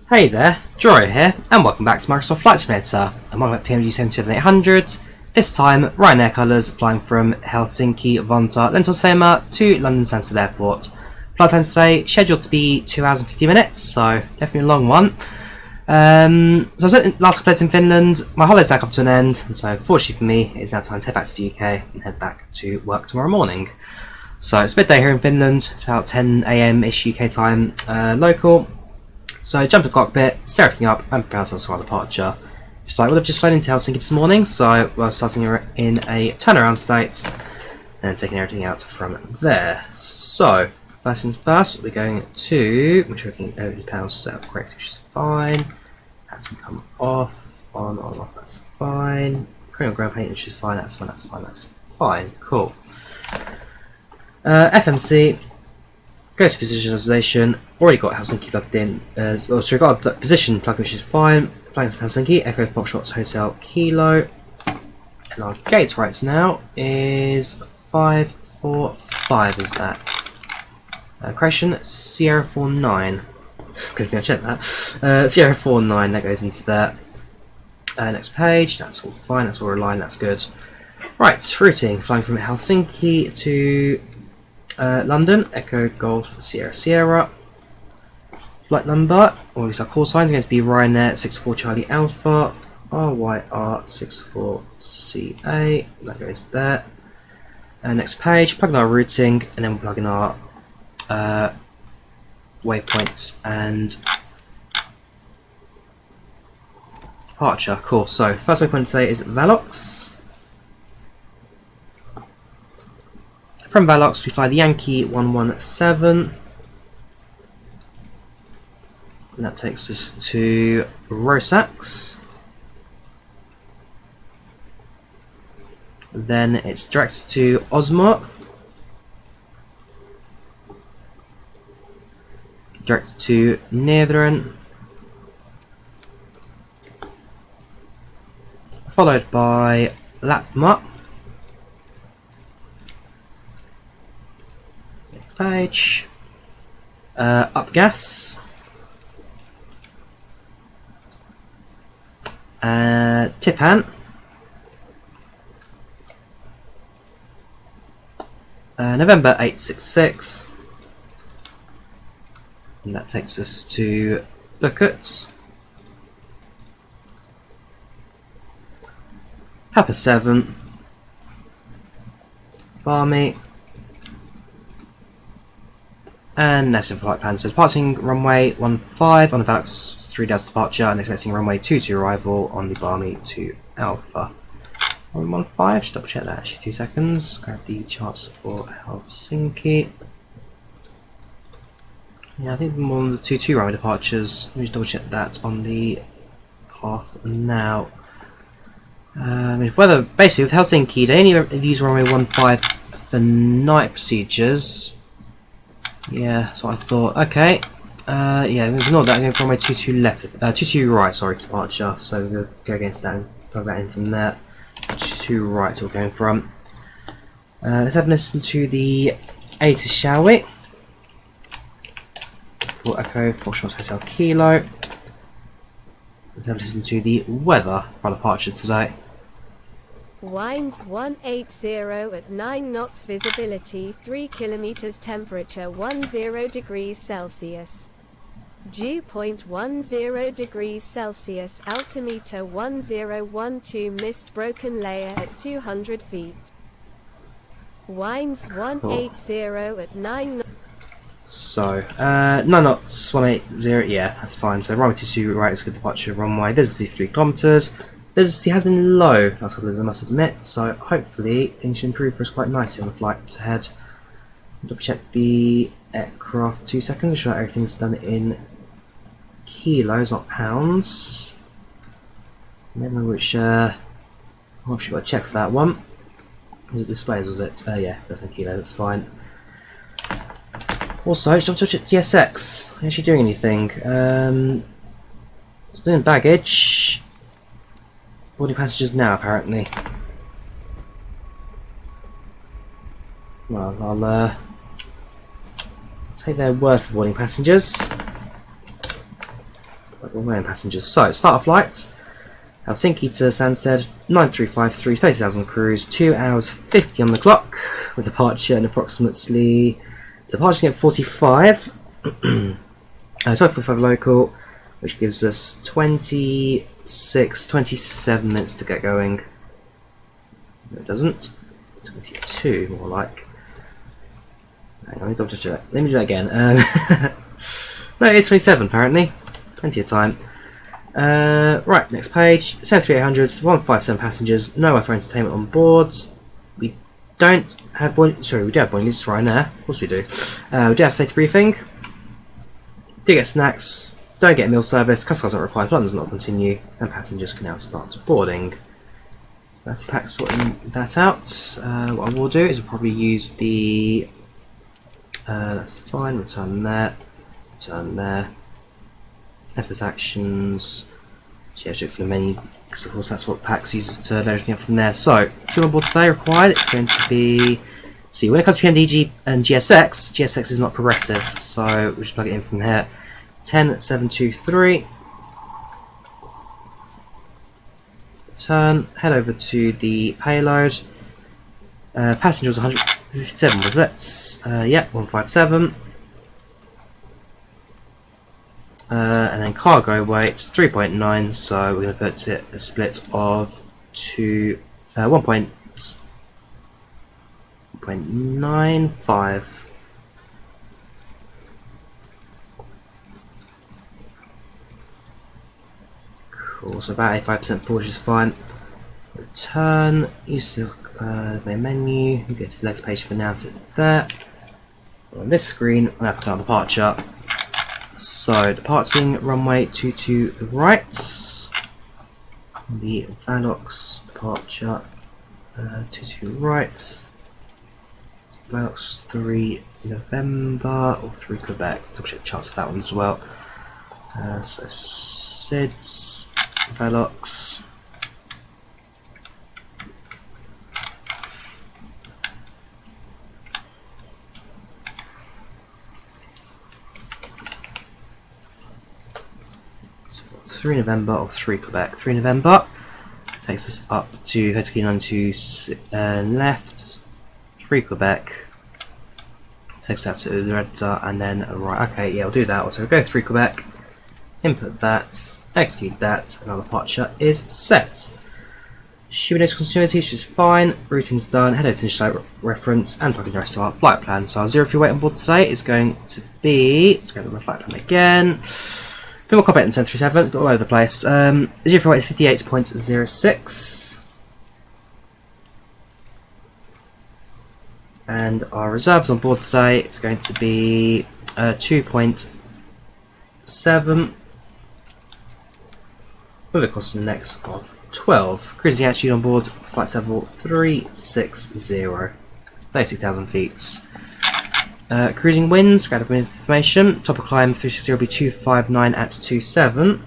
Hey there, Drawyah here, and welcome back to Microsoft Flight Simulator. I'm on PMDG 77800. This time, Ryanair colours flying from Helsinki Vantaa Lentoasema to London Stansted Airport. Flight times today scheduled to be 2 hours and 50 minutes, so definitely a long one. So I spent the last couple of days in Finland. My holiday's now come to an end, and so fortunately for me, it's now time to head back to the UK and head back to work tomorrow morning. So it's midday here in Finland. It's about 10 AM-ish UK time, local. So jump to the cockpit, set everything up, and prepare ourselves for our departure. This flight would have just flown into Helsinki this morning, so we're starting in a turnaround state, and taking everything out from there. So first things first, we're going to make sure we can over the power set up correctly, which is fine. That's come off, on, off, that's fine. Cranial ground paint, which is fine, that's fine, that's fine, that's fine, cool. FMC, go to positionalization, already got Helsinki plugged in, so we've got the position plugged in, which is fine. Flying to Helsinki, Echo Foxtrot Hotel Kilo, and our gate right now is 545, is that? Creation, Sierra 49. Because I checked that. Sierra 49, that goes into there. Next page, that's all fine, that's all aligned, that's good. Right, routing, flying from Helsinki to London, Echo Golf Sierra Sierra. Flight number, or at least our call sign, is going to be Ryanair 64 Charlie Alpha, RYR 64CA, that goes there. Next page, plug in our routing, and then we'll plug in our waypoints and departure. Cool. So first waypoint today is Valox. From Valox we fly the Yankee 117, and that takes us to Rosax. Then it's direct to Osmo, direct to Nedren, followed by Lapma. Next page. Up gas. Tipan. November 866. And that takes us to Bucket. Papa 7. Barmy. And nesting flight plan. So departing runway 15 on the Valox 3 Delta departure, and expecting runway 22 arrival on the Barmy 2 Alpha. 115, just double check that actually, 2 seconds. Grab the charts for Helsinki. Yeah, I think more than the 2-2 runway departures. Let me just double check that on the path now. If weather, basically with Helsinki, they only use runway 15 for night procedures. Yeah, that's what I thought. Okay. Yeah, ignore that. I'm going for runway 22 left, 22 right. Sorry, for departure. So we'll go against that and plug that in from there. 22 right, we're going from. Let's have a listen to the ATIS, shall we? For Echo Foxtrot Hotel Kilo. Let's have a listen to the weather for our departure today. Winds 180 at 9 knots, visibility 3 kilometers, temperature 10 degrees Celsius. Dew point 10 degrees Celsius, altimeter 1012, mist broken layer at 200 feet. Winds 180 at 9 knots. So, 9 knots, 180, yeah, that's fine. So runway 22 right is good departure runway. Visibility 3 kilometers. Visibility has been low last couple of days, I must admit, so hopefully things should improve for us quite nicely on the flight ahead. Double check the aircraft 2 seconds, make sure everything's done in kilos, not pounds. Remember which, I've actually got to check for that one. Was it displays, was it? Yeah, that's in kilos, that's fine. Also, just double check GSX. Are you actually doing anything? It's doing baggage. Boarding passengers now, apparently. Well, I'll take their word for boarding passengers. remaining passengers. So, start of flight. Helsinki to Stansted, 9353, 30,000 cruise, 2 hours 50 on the clock, with departure and approximately departing at 45. 12:45 local, which gives us 27 minutes to get going. No, it doesn't. 22, more like. Hang on, let me do that again. No, it's 27 apparently. Plenty of time. Right, next page. 73800, 157 passengers, no other entertainment on board. We don't have Boeing. Sorry, we do have Boeing. It's Ryanair. Of course we do. We do have safety briefing. Do get snacks. Don't get meal service. Customers not required. Flight does not continue, and passengers can now start boarding. That's the pack sorting that out. What I will do is I'll probably use the. That's fine. Return there. Return there. Efforts actions. Yeah, do it for the menu because of course that's what PACX uses to load everything up from there. So, fuel on board today required. It's going to be. See, when it comes to PMDG and GSX, GSX is not progressive, so we'll just plug it in from here. 10723. Turn. Head over to the payload. Passenger was 157, was it? Yeah, 157. And then cargo weight's 3.9, so we're going to put it a split of 1.95. Cool, so about 85% full, which is fine. Return, use the main menu, we go to the next page for now, sit there. On this screen, I'm going to put on departure. So, departing runway 22 right. The Valox departure 22 right. Valox 3 November or 3 Quebec. Double check the charts for that one as well. So, SIDS, Valox. So 3 November or 3 Quebec. 3 November takes us up to Helsinki 92 left. 3 Quebec takes that to the red and then right. Okay, yeah, I'll do that. So go 3 Quebec, input that, execute that, and our departure is set. Should be no continuity, which is fine. Routing's done. Head over to initial reference and plug in the rest of our flight plan. So our zero fuel weight on board today is going to be. Let's go to my flight plan again. Bit more combat than 737, all over the place. Zero fuel weight is 58.06. And our reserves on board today is going to be 2.7 with a cost index of 12. Cruising altitude on board, flight level 360, 36,000 feet. Cruising winds, grab of information. Top of climb 360 will be 259 at 27.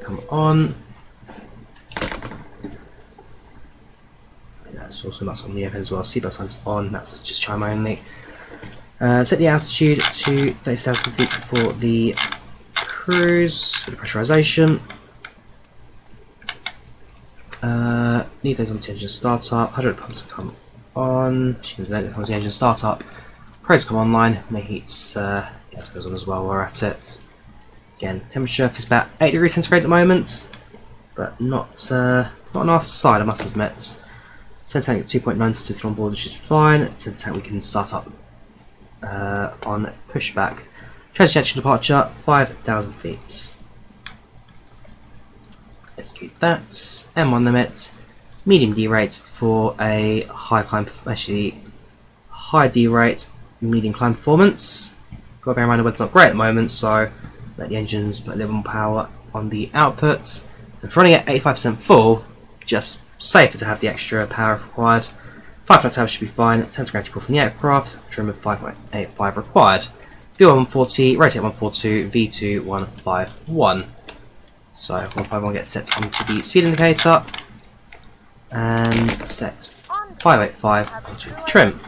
Come on. That's also that's on the air as well. Seatbelt signs on. That's just chime only. Set the altitude to 30,000 feet for the cruise for the pressurization. Need those on the engine startup. Hydraulic pumps come on. The engine startup. Pros come online. The heat's goes on as well. We're at it. Again, temperature is about 8 degrees centigrade at the moment, but not on our side, I must admit. Center tank at 2.9 to on board, which is fine. Center tank we can start up on pushback. Transition departure 5,000 feet. Execute that. M1 limit. Medium D rate for a high climb, actually high D rate, medium climb performance. Got to bear in mind the weather's not great at the moment, so let the engines put a little more power on the output. And for running at 85% full, just safer to have the extra power if required. 5 flight hours should be fine. 10 to gravity pull from the aircraft. Trim of 5.85 required. B140, rotate 142, V2 151. So 151 gets set onto the speed indicator and set 585 onto the trim.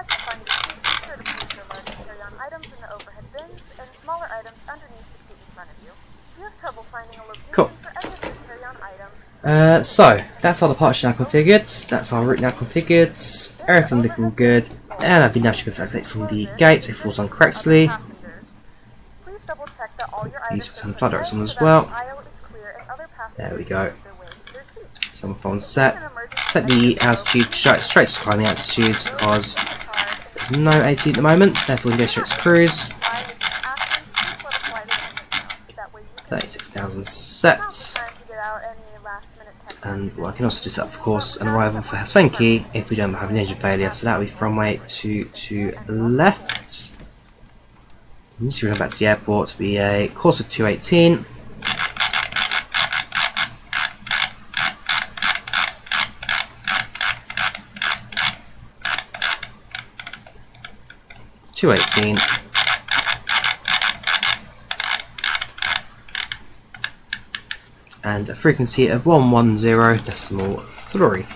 As you find your seat, be sure to place your large carry-on items in the overhead bins and smaller items underneath the seat in front of you. If you have trouble finding a location Cool. for any of your carry-on items, So that's our departure now configured, that's our route now configured, everything looking good, and I've been able to access from the gate if it falls on correctly. passengers. Please double check that all your items Use are some put flood away direction so as that well. the aisle is clear and other passengers There we go. can make their way to their seats. So my phone's set the altitude straight to climbing altitude because there's no AT at the moment, therefore we can go straight to cruise. 36,000 set. And well, I can also just set up, of course, an arrival for Helsinki if we don't have an engine failure. So that will be from runway 2 left. And just going back to the airport to be a course of 218. And a frequency of 110.3.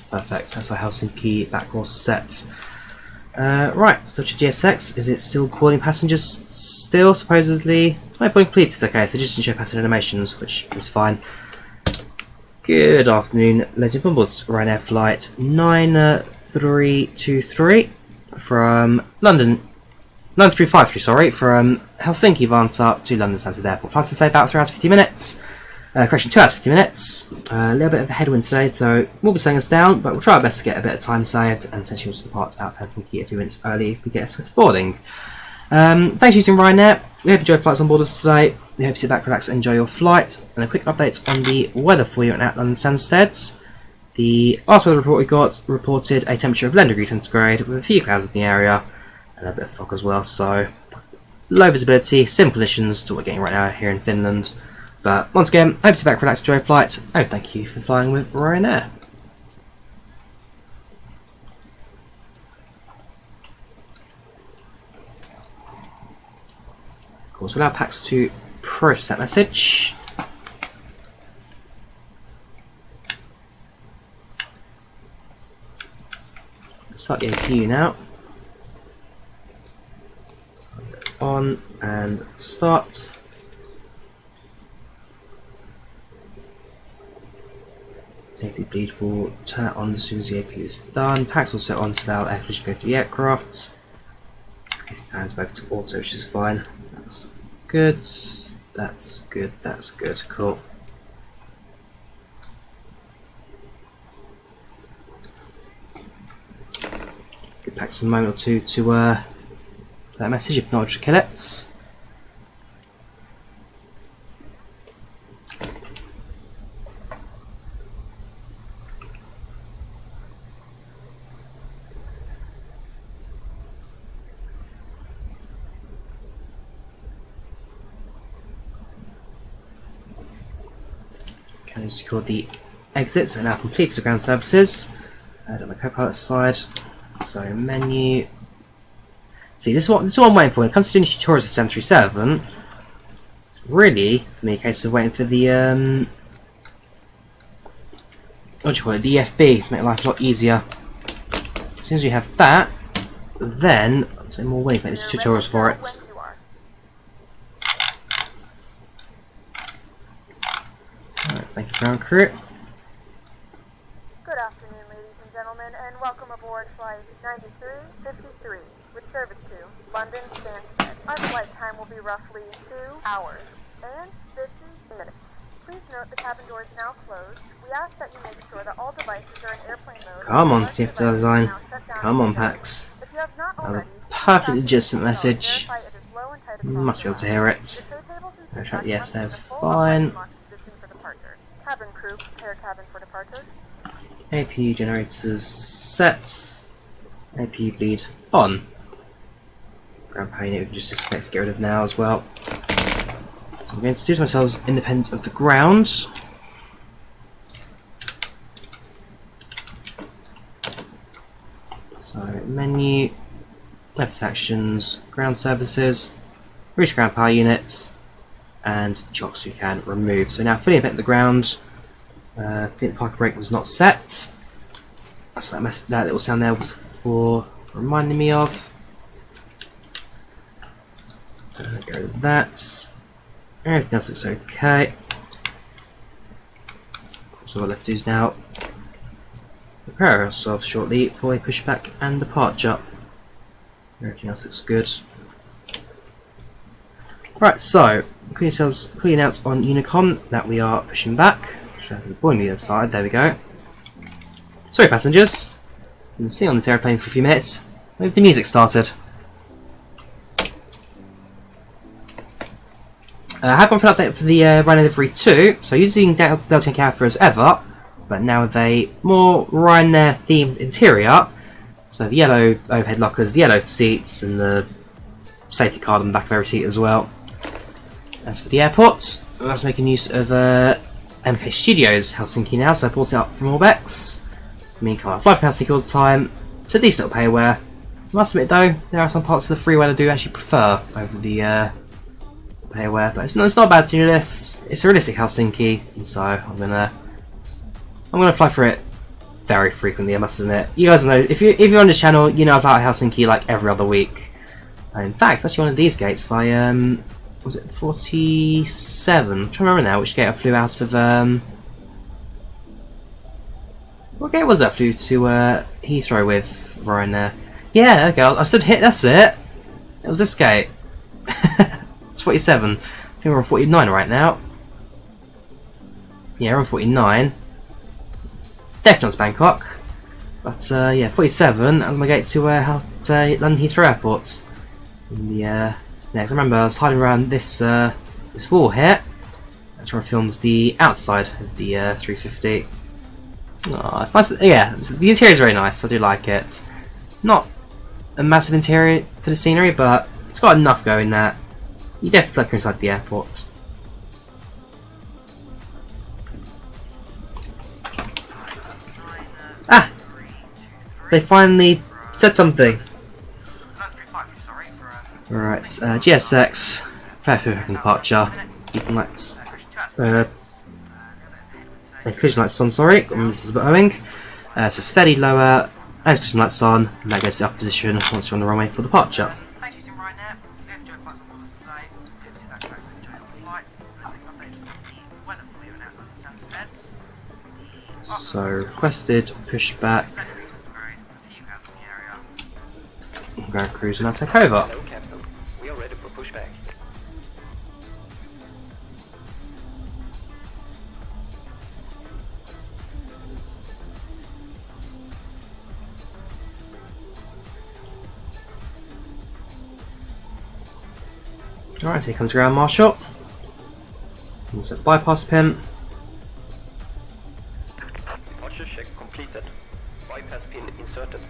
Perfect, that's our Helsinki back course set. Right, still to GSX. Is it still boarding passengers still, supposedly? My boarding completed, okay, so just didn't show passenger animations, which is fine. Good afternoon, ladies and gentlemen. Ryanair flight 9323 from London. 9353, sorry, from Helsinki Vantaa to London Stansted Airport. Flight to say about 3 hours 50 minutes. Correction, 2 hours 50 minutes. A little bit of a headwind today, so we'll be slowing us down, but we'll try our best to get a bit of time saved and potentially also depart out of Helsinki a few minutes early if we get a swift boarding. Thanks for using Ryanair. We hope you enjoyed flights on board us today. We hope you sit back, relax, and enjoy your flight. And a quick update on the weather for you at London Stansted. The last weather report we got reported a temperature of 11 degrees centigrade with a few clouds in the area and a bit of fog as well. So low visibility, similar conditions to what we're getting right now here in Finland. But once again, hope you sit back, relax, enjoy your flight. Oh, thank you for flying with Ryanair. Of course, we'll allow PACX to process that message. Start the APU now. On and start. APU bleed will turn it on as soon as the APU is done. PACX will set on to allow air fluid to go through the aircraft. Okay, hands back to auto, which is fine. That's good. That's good. That's good. Cool. Give PACX a moment or two to that message. If not, I'll just kill it. Can I secure the exits and now complete the ground services. On the co-pilot side. So menu. See, this is what I'm waiting for. When it comes to doing tutorials of 737, it's really for me a case of waiting for the what do you call it? The EFB to make life a lot easier. As soon as we have that, then I'm more willing to make the tutorials for it. Alright, thank you, ground crew. Good afternoon, ladies and gentlemen, and welcome aboard flight 9353 with service to London Stansted. Our flight time will be roughly 2 hours and 50 minutes. Please note the cabin door is now closed. We ask that you make sure that all devices are in airplane mode. Come on, TFDi. Come on, PACX. If you have not A already, perfectly legitimate message. verify it is low and tight You must be able to hear it. The tray tables and seat Yes, backs must be in that's a full fine. upright lock position for departure. Cabin crew, prepare cabin for departure. APU generators set. APU bleed on. Ground power unit we can just select to get rid of now as well. So I'm going to introduce myself independent of the ground. So menu, left actions, ground services, reach ground power units, and chocks we can remove. So now fully independent of the ground. I think the parking brake was not set. That's what that little sound there was for reminding me of. Go with that. Everything else looks okay. So what let's do is now prepare ourselves shortly for a pushback and departure. Everything else looks good. Right, so quickly announce on Unicom that we are pushing back. The Boeing the other side. There we go. Sorry, passengers. You've been sitting on this airplane for a few minutes. Maybe the music started. I have gone for an update for the Ryanair Livery 2. So using Delta Alpha as ever, but now with a more Ryanair themed interior. So the yellow overhead lockers, the yellow seats, and the safety card on the back of every seat as well. As for the airport, we're also making use of MK Studios Helsinki now, so I brought it up from Orbex. I mean, I fly from Helsinki all the time. It's a decent little payware. I must admit though, there are some parts of the freeware I do actually prefer over the payware, but it's not a bad to do this. It's a realistic Helsinki, and so I'm gonna fly for it very frequently. I must admit. You guys know if you're on this channel, you know about Helsinki like every other week. And in fact, actually one of these gates, I was it 47? I'm trying to remember now which gate I flew out of. What gate was that I flew to Heathrow with Ryanair? Yeah, there we go. I said hit. That's it. It was this gate. It's 47. I think we're on 49 right now. Yeah, we're on 49. Definitely not to Bangkok. But yeah, 47. That was my gate to London Heathrow Airport. In the yeah, 'cause I remember I was hiding around this this wall here. That's where I films the outside of the 350. Oh, it's nice. Yeah, the interior is very nice. I do like it. Not a massive interior for the scenery, but it's got enough going that you definitely flicker inside the airport. Ah! They finally said something. Alright, GSX, perfect departure, keeping lights, exclusion lights on, sorry, this is Boeing, so steady lower, and exclusion lights on, and that goes to the upper position once you're on the runway for departure. So, requested pushback, ground cruise, and I'll take over. Alright, so here comes ground marshal. Insert bypass pin. Departure check completed. Bypass pin inserted.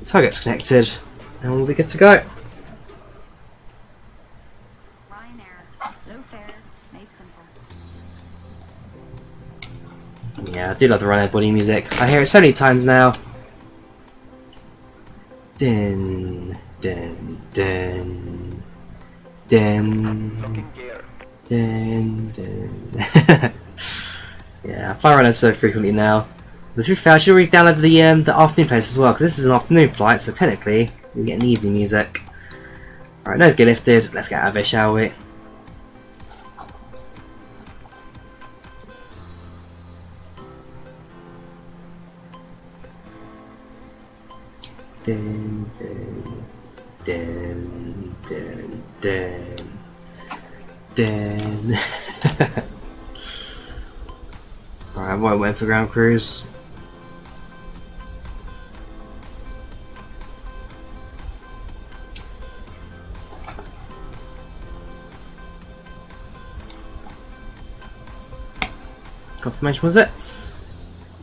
Target's connected, and we'll be good to go. Ryanair, low fare, made simple. Yeah, I do love the Ryanair body music. I hear it so many times now. Din, din, din, din, Locking gear. din, din. Yeah, I fly Ryanair so frequently now. But to be fair, I should already download the afternoon playlist as well, because this is an afternoon flight, so technically we get an evening music. Alright, nose get lifted. Let's get out of here, shall we? Din, din, din, din, din, din. Alright, I'm waiting for ground cruise. Confirmation was it? Yes,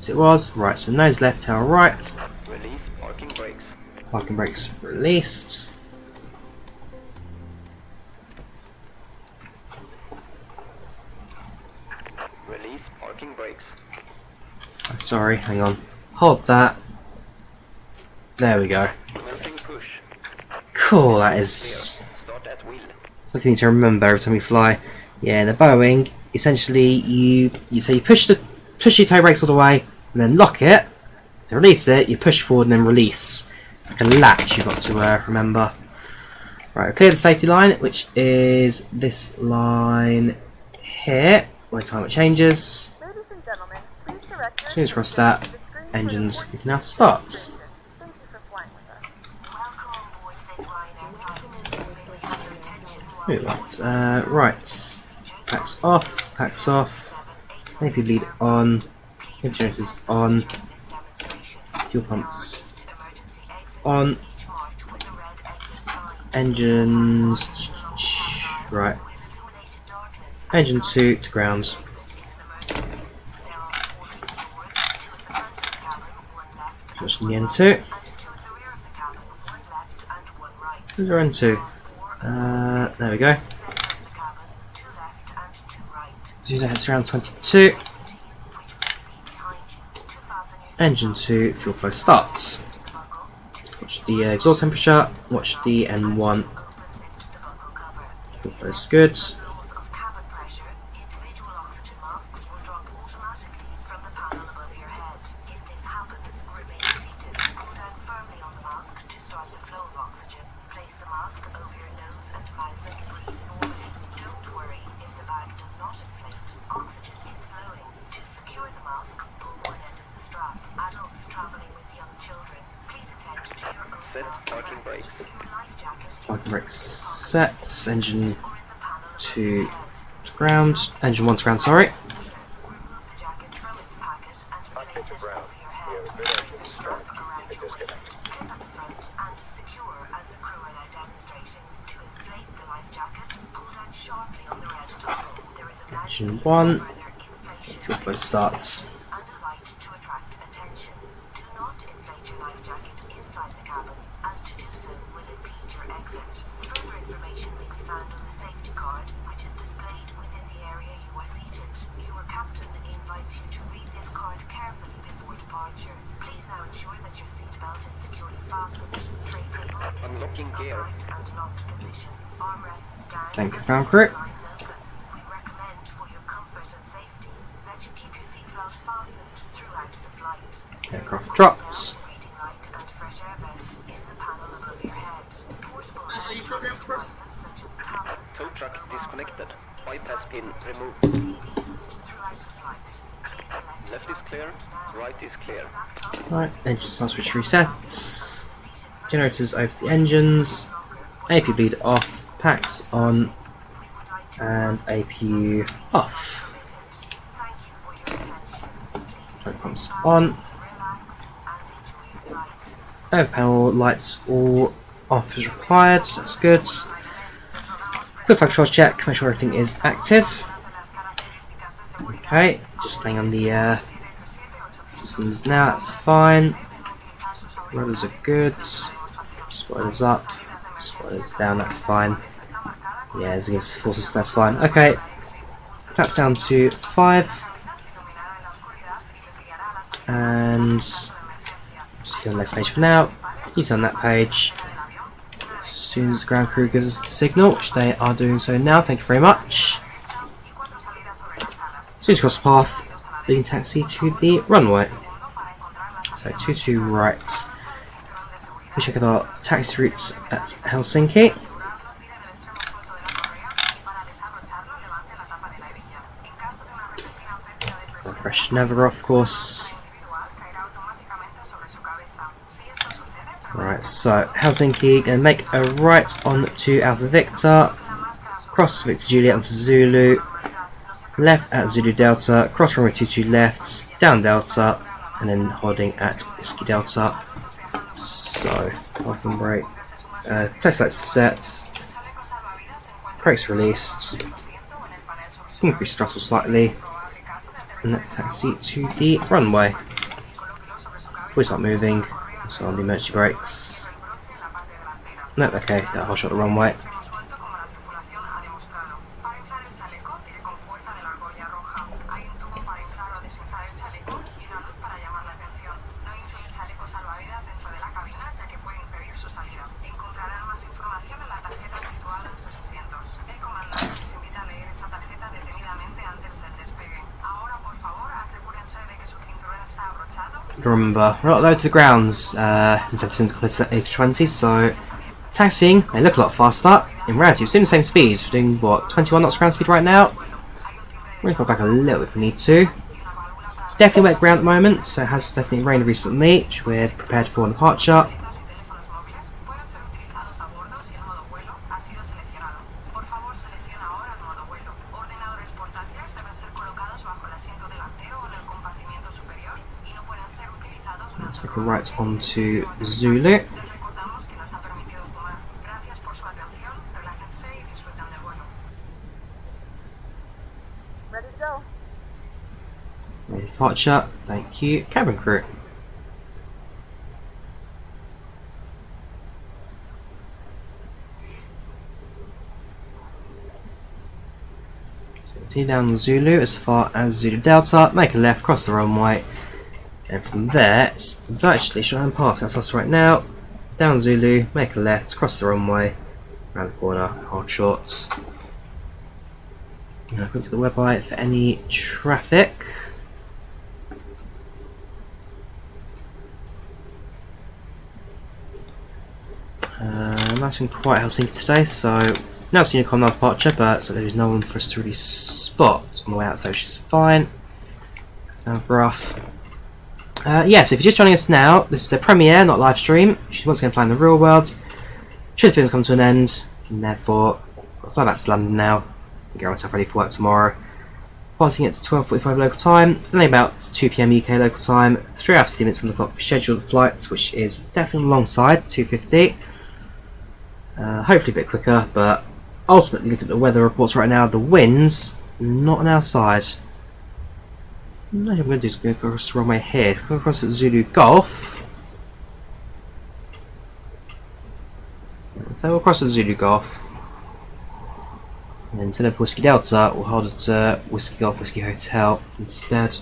it was. Right, so nose left, tail right. Release parking brakes. Parking brakes released. Release parking brakes. Oh, sorry, hang on. Hold that. There we go. Commencing push. Cool, that is Start at wheel. something to remember every time you fly. Yeah, in the Boeing, essentially you push your toe brakes all the way and then lock it. To release it, you push forward and then release. It's like a latch you've got to remember. Right, clear the safety line, which is this line here. By the time it changes, Ladies and gentlemen, please direct your as soon as we cross that, attention to the screen for engines your we can now start. Thank you for flying with us. Right, packs off, maybe lead on, maybe generators on, fuel pumps on, engines, right, engine 2 to ground. Just in the N2. Where's our N2? There we go. User hits around 22. Engine 2, fuel flow starts. Watch the exhaust temperature, watch the N1. Fuel flow is good. Set parking brakes. Parking brakes set. Engine 2 to ground. Engine 1 to ground, sorry. Engine 1. Fuel flow starts. Unlocking gear. Thank you, ground crew. Aircraft dropped. Tow truck disconnected. Bypass pin removed. Left is clear, right is clear. Right, engine start switch resets. Generators over the engines. AP bleed off. Packs on. And APU off. Brake pumps on. Over panel lights all off as required. That's good. Quick flight controls check. Make sure everything is active. Okay, just playing on the systems now, that's fine. Rudders are good. Spoilers up. Spoilers down, that's fine. Yeah, as against full system, that's fine. Okay, flaps down to 5. And just go on the next page for now. You turn that page. As soon as the ground crew gives us the signal, which they are doing so now, thank you very much. As soon as you cross the path, leading taxi to the runway. So 22 right. We check out our taxi routes at Helsinki. Fresh Navigraph, of course. Right, so Helsinki, gonna make a right on to Alpha Victor, cross Victor Juliet onto Zulu, left at Zulu Delta, cross runway 22 left, down Delta, and then holding at Whiskey Delta. So, parking brake, test lights set, brakes released, increase throttle slightly, and let's taxi to the runway. Before we start moving, so on the emergency brakes. No, okay, that'll hold shot the runway. remember, we're not low to the grounds in 17 compared to the A320, so taxiing may look a lot faster. In reality, we're doing the same speed. We're doing what, 21 knots ground speed right now. We're going to go back a little bit if we need to. Definitely wet ground at the moment, so it has definitely rained recently, which we're prepared for on departure. Let's go right on to Zulu. Ready to go. Ready for departure, thank you. Cabin crew. So down Zulu as far as Zulu Delta, make a left, cross the runway, and from there it's virtually short pass. That's us right now. Down Zulu, make a left, cross the runway, around the corner, hold shorts. Now go to the website for any traffic. Nice and quiet Helsinki today, so now it's Unicom now departure, but so there's no one for us to really spot on the way out, so which is fine. It's now rough. Yeah, so if you're just joining us now, this is a premiere, not live stream. She's once again playing the real world. Should things come to an end, and therefore I'll fly back to London now and get myself ready for work tomorrow. Passing it to 12:45 local time, only about 2 PM UK local time, 3 hours 50 minutes on the clock for scheduled flights, which is definitely alongside 2:50. Hopefully a bit quicker, but ultimately look at the weather reports right now, the winds not on our side. What I'm going to do is go across the runway here, go across at Zulu Golf. So we'll cross at Zulu Golf. And then instead of Whiskey Delta, we'll hold it to Whiskey Golf Whiskey Hotel instead.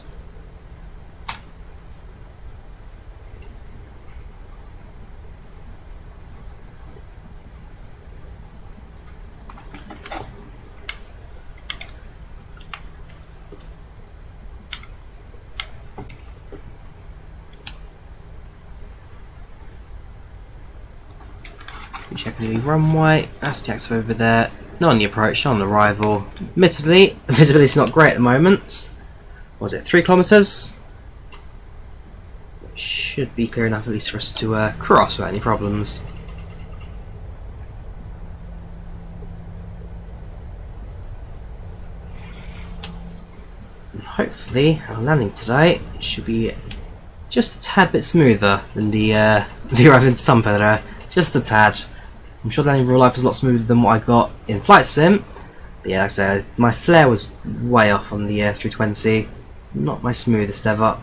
Checking the runway, that's the active over there. Not on the approach, not on the arrival. Admittedly, visibility is not great at the moment. What was it, 3 kilometers? Should be clear enough at least for us to cross without any problems. And hopefully, our landing today should be just a tad bit smoother than the arrival in Tampere. Just a tad. I'm sure landing in real life was a lot smoother than what I got in Flight Sim. But yeah, like I said, my flare was way off on the 320. Not my smoothest ever.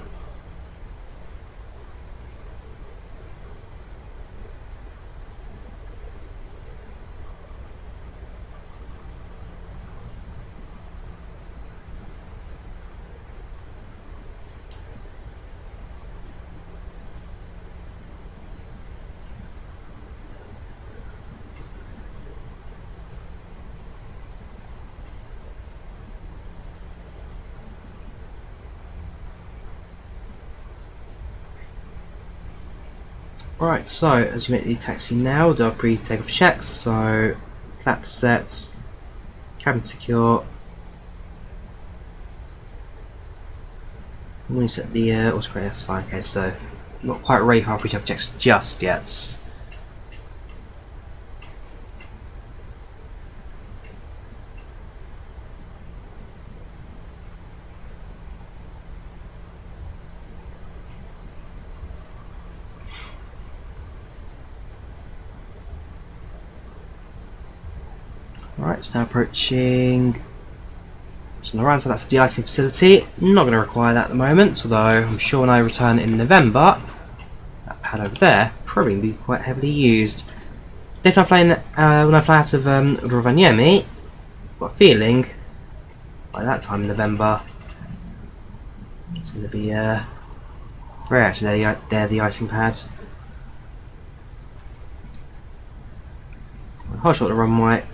Right, so as you make the taxi now, we'll do our pre-takeoff checks. So, flaps set, cabin secure. When you set the autopilot, that's fine. Okay, so not quite ready for our pre-takeoff checks just yet. Right, so now approaching. So on the right side, that's the de-icing facility. Not going to require that at the moment, although I'm sure when I return in November, that pad over there probably will be quite heavily used. If I fly when I fly out of Rovaniemi, I've got a feeling by that time in November it's going to be very active there, the icing pad. Hold short the runway.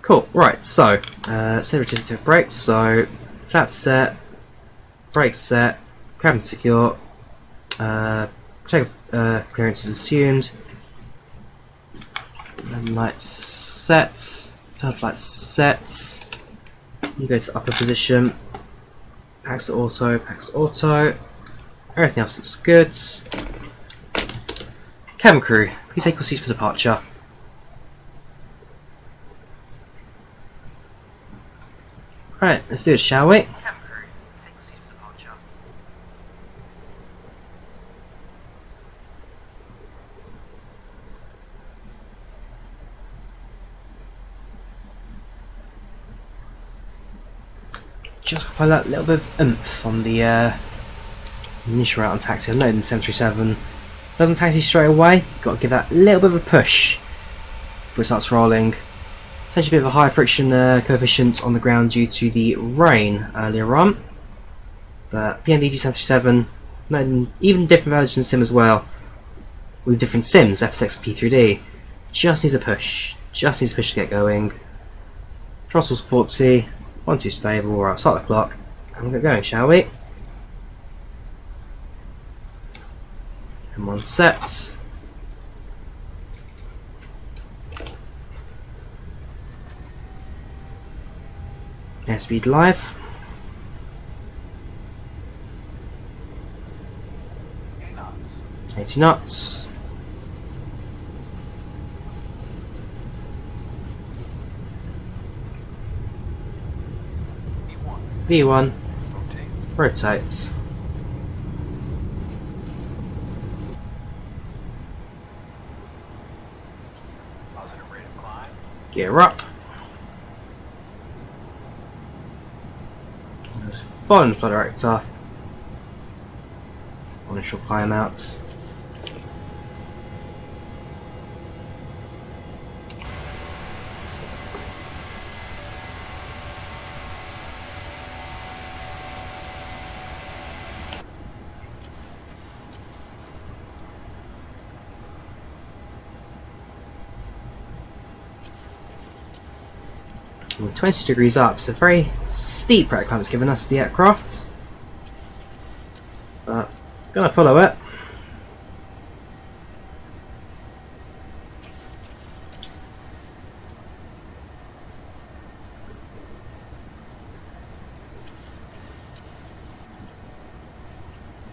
Cool, right, so, set regenerative brakes, so, flaps set, brakes set, cabin secure, check clearance is assumed, and lights sets, turn lights sets, you go to upper position, PACX to auto, everything else looks good. Cabin crew, please take your seats for departure. Right, let's do it, shall we? Just apply that little bit of oomph on the initial route on taxi. I know in 737 doesn't taxi straight away, you've got to give that a little bit of a push before it starts rolling. It's actually a bit of a high friction coefficient on the ground due to the rain earlier on. But PMDG 737, even different versions of sim as well, with different sims, FSX and P3D, just needs a push. Just needs a push to get going. Throttle's 40, 1-2 stable, right, start the clock, and we'll get going, shall we? And one set. Airspeed live. 80 knots. V1 rotates. Gear up. Following the flight director. Initial climb outs. We're 20 degrees up, so very steep rate climb it's given us the aircraft. But gonna follow it.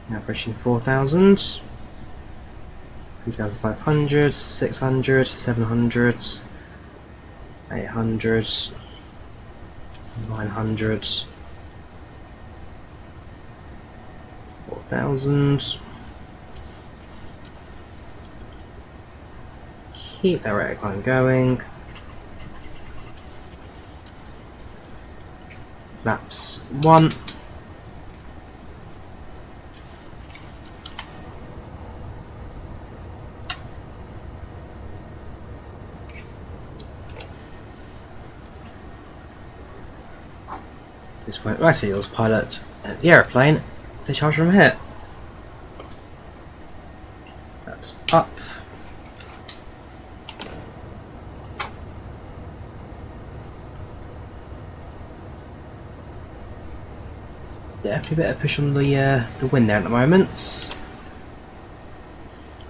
Now approaching 4,000, 3,500, 600, 700, 800, 900, 4,000. Keep that rate of climb going. Flaps 1. This point, right field pilot at the aeroplane to charge from here. Flaps up. Definitely a bit of push on the wind there at the moment.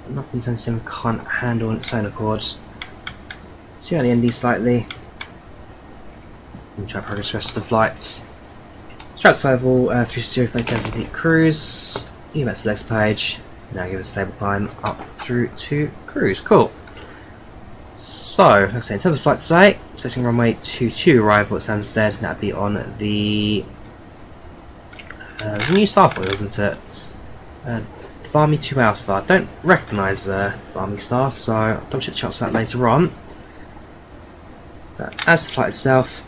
Nothing Sim can't handle on its own accord. See how the ND slightly. And try to progress the rest of the flights. Straps level 360 with 30,000 feet cruise. You that's the next page. Now give us a stable climb up through to cruise. Cool. So, like I say, in terms of flight today, expecting runway 22 arrival at Stansted. That'd be on the it was a new Starfall, wasn't it? Barmy 2 Alpha. I don't recognise Barmy Star, so I'll double check the charts for that later on. But as the flight itself,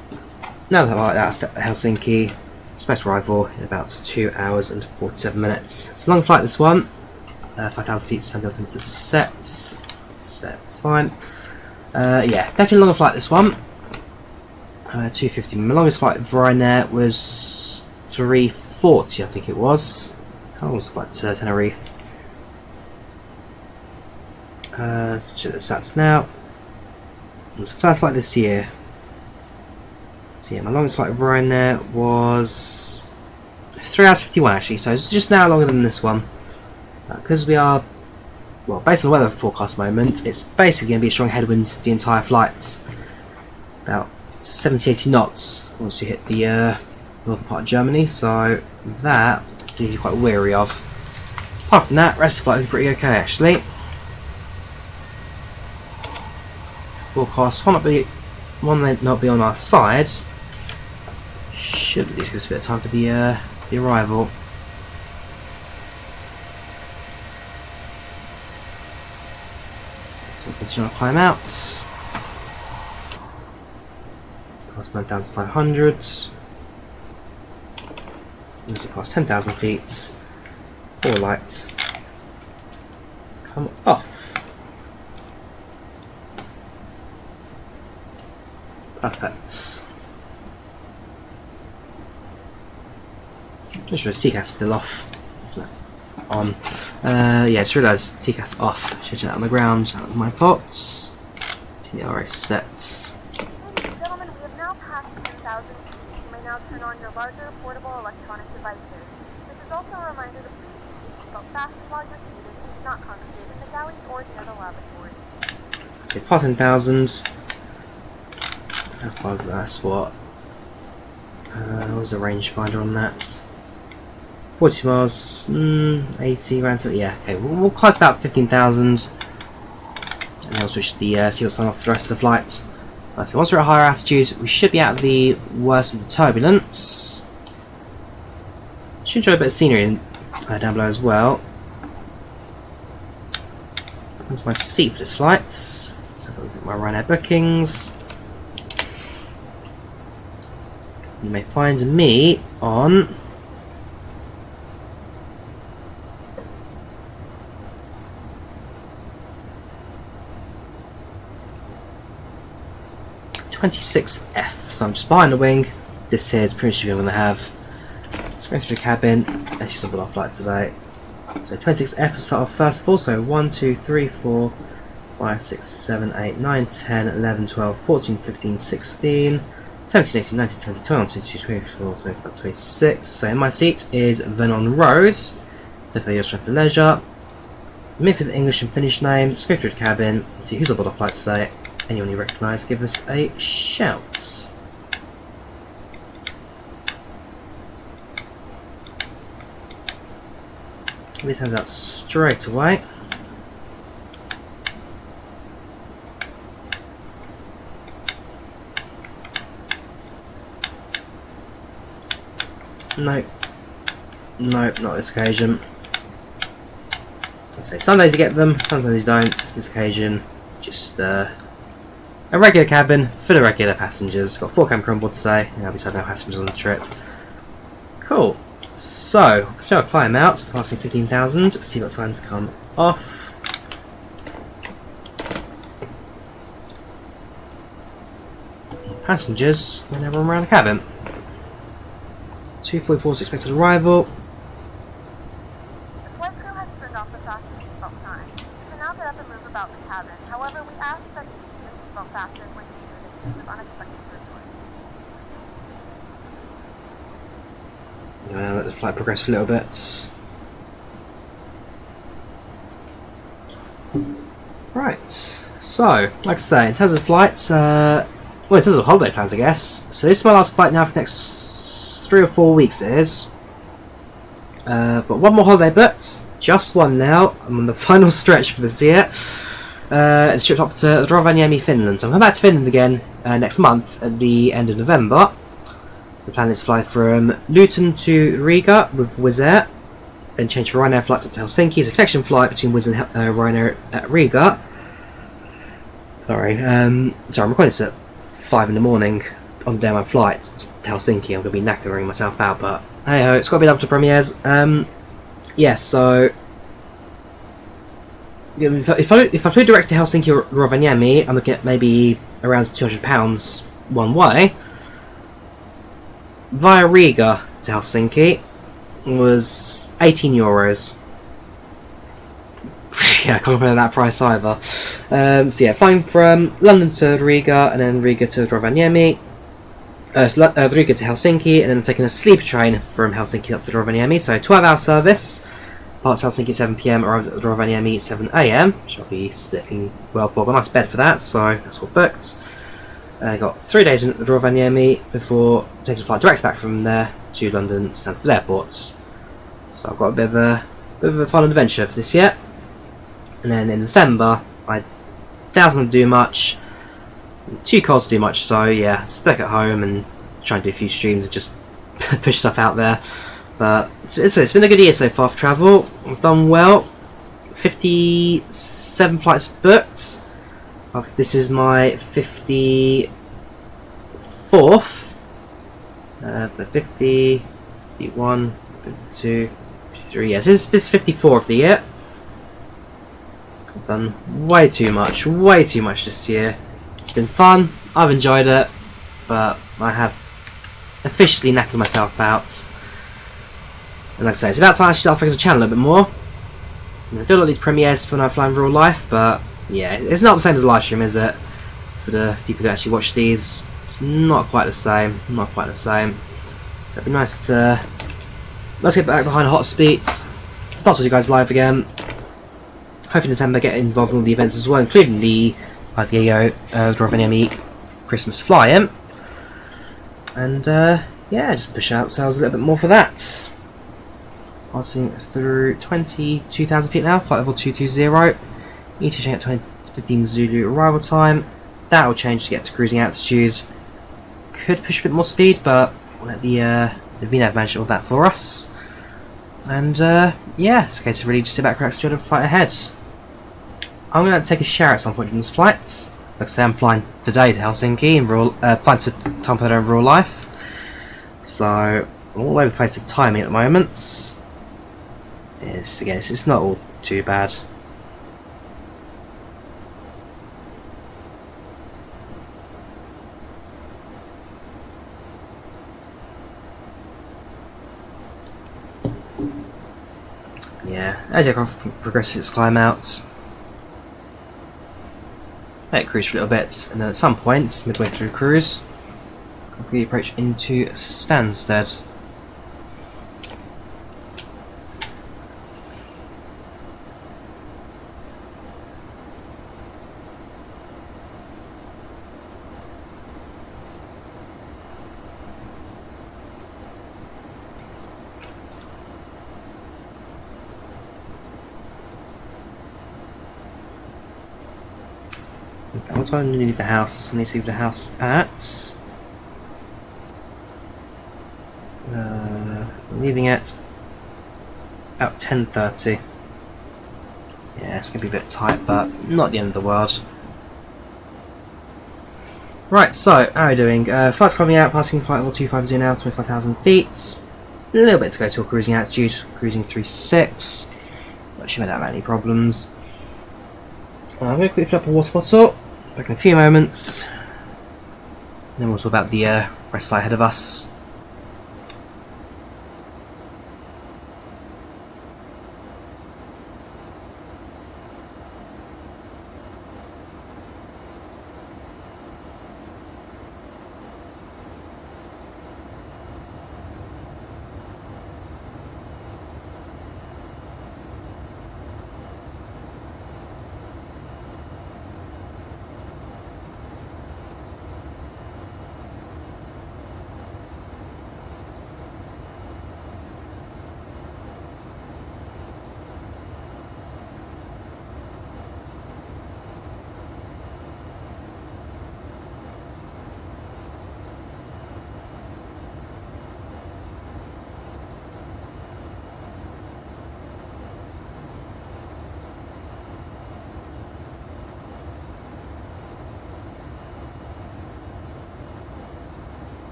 now that I like that, I set Helsinki. Expect arrival in about 2 hours and 47 minutes. It's a long flight, this one. 5,000 feet, so built into sets. Sets, fine. Yeah, definitely a longer flight, this one. 250. My longest flight with Ryanair was 340, I think it was. How long was the flight to Tenerife? Check the stats now. It was the first flight this year. So yeah, my longest flight of Ryanair was 3 hours 51 actually, so it's just now longer than this one. Because we are, well, based on the weather forecast moment, it's basically going to be a strong headwinds the entire flight. About 70-80 knots once you hit the northern part of Germany, so that you're quite weary of. Apart from that, rest of the flight will be pretty okay actually. Forecast one may not be on our side. Should at least give us a bit of time for the arrival. So we'll continue our climb out. Past 9,500. Past 10,000 feet. All lights come off. Perfect. Just realised TCAS still off. On. Yeah, just realised TCAS off. Should have that on the ground. That was my fault. TRA sets. Ladies and gentlemen, we have now passed 10,000 feet. You may now turn on your larger portable electronic devices. This is also a reminder to please keep your seatbelt fastened while you're seated and do not congregate in the galley or near the lavatory. Okay, past 10,000. How far is that spot? What was the rangefinder on that? 40 miles, 80, around to, yeah, okay, we'll climb to about 15,000 and then we'll switch the seal sign off for the rest of the flights. So once we're at higher altitude, we should be out of the worst of the turbulence. Should enjoy a bit of scenery down below as well. That's my seat for this flight. Let's have a look at my Ryanair bookings. You may find me on (26F). So I'm just behind the wing. This here is pretty much what I'm going to have. Just going through the cabin. Let's just on our flight today. So 26F will start off first of all. So 1, 2, 3, 4, 5, 6, 7, 8, 9, 10, 11, 12, 14, 15, 16. 17, 18, 19, 20, 21, 22, 24, 25, 26. So in my seat is Vernon Rose. For your strength and leisure. Mix of English and Finnish names. Let's go through the cabin. See who's on board our flight today. Anyone you recognise, give us a shout. This hands out straight away. Nope. Nope, not this occasion. I say some days you get them, sometimes you don't. This occasion, just a regular cabin for the regular passengers. Got 4 camera on board today, and obviously no passengers on the trip. Cool. So, shall I climb out? Passing 15,000. See what signs come off. Passengers, whenever I'm around the cabin. 2:44 is expected arrival. The flight crew has turned off the fasten seatbelt sign. You can now get up and move about the cabin. However, we ask that you keep your seatbelt fastened when seated in case of unexpected turbulence. Let the flight progress a little bit. Right, so, like I say, in terms of flights, well, in terms of holiday plans, I guess. So this is my last flight now for the next 3 or 4 weeks it is. I've got one more holiday booked, just one now. I'm on the final stretch for this year. It's trip up to Drawyah, Finland. So I'm coming back to Finland again next month at the end of November. The plan is to fly from Luton to Riga with Wizz Air, then change for Ryanair flights up to Helsinki. It's a connection flight between Wizz and Ryanair at Riga. Sorry, I'm recording this at 5 in the morning on the day of my flight to Helsinki. I'm going to be knackering myself out, but hey ho, it's got to be done for premieres. Yeah, so if I flew direct to Helsinki or Rovaniemi, I'm looking at maybe around £200 one way. Via Riga to Helsinki was €18. Yeah, I can't compare that price either. So yeah, flying from London to Riga and then Riga to Rovaniemi. Riga to Helsinki, and then I'm taking a sleeper train from Helsinki up to Rovaniemi. So 12-hour service. Parts Helsinki at 7 PM, arrives at Rovaniemi at 7 AM, which I'll be sleeping well for. Got a nice bed for that, so that's all booked. I got 3 days in Rovaniemi before taking a flight direct back from there to London Stansted airports. So I've got a bit of a fun adventure for this year. And then in December, I doubt I'm going to do much. I'm too cold to do much, so yeah, stuck at home and try and do a few streams and just push stuff out there. But it's been a good year so far for travel. I've done well. 57 flights booked. This is my 54th. 50, 51, 52, 53. Yes, this is 54 of the year. I've done way too much this year. It's been fun. I've enjoyed it, but I have officially knackered myself out. And like I say, it's about time I start focusing on the channel a bit more. I do a lot of these premieres for when I fly in real life, but yeah, it's not the same as a live stream, is it? For the people who actually watch these, it's not quite the same. Not quite the same. So it'd be nice to get back behind hot speeds. Start with you guys live again. Hopefully in December get involved in all the events as well, including the IVAO Rovaniemi Christmas fly-in. And yeah, just push out sales a little bit more for that. Passing through 22,000 feet now, flight level 220. Need to change at 15 Zulu arrival time. That will change to get to cruising altitude. Could push a bit more speed, but we'll let the VNAV manage all that for us. And yeah, it's a case of really just sit back, relax, enjoy the flight ahead. I'm going to take a shower at some point during this flight. Like I say, I'm flying today to Helsinki in flying to Tampere in real life. So I'm all over the place with timing at the moment. It's not all too bad. Yeah, as aircraft progresses its climb out, let it cruise for a little bit, and then at some point, midway through cruise, we approach into Stansted. What time do I leave the house? I need to leave the house at... leaving at about 10:30. Yeah, it's going to be a bit tight, but not the end of the world. Right, so, how are we doing? Flight's coming out, passing flight level 250 now, 25,000 feet. A little bit to go to a cruising altitude, cruising 36. Not sure about any problems. I'm going to quickly fill up a water bottle. Back in a few moments. And then we'll talk about the rest flight ahead of us.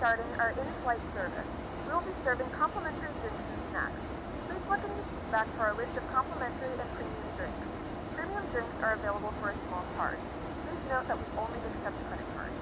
regarding our in-flight service. We will be serving complimentary drinks and snacks. Please look in the seat back for our list of complimentary and premium drinks. Premium drinks are available for a small charge. Please note that we only accept credit cards.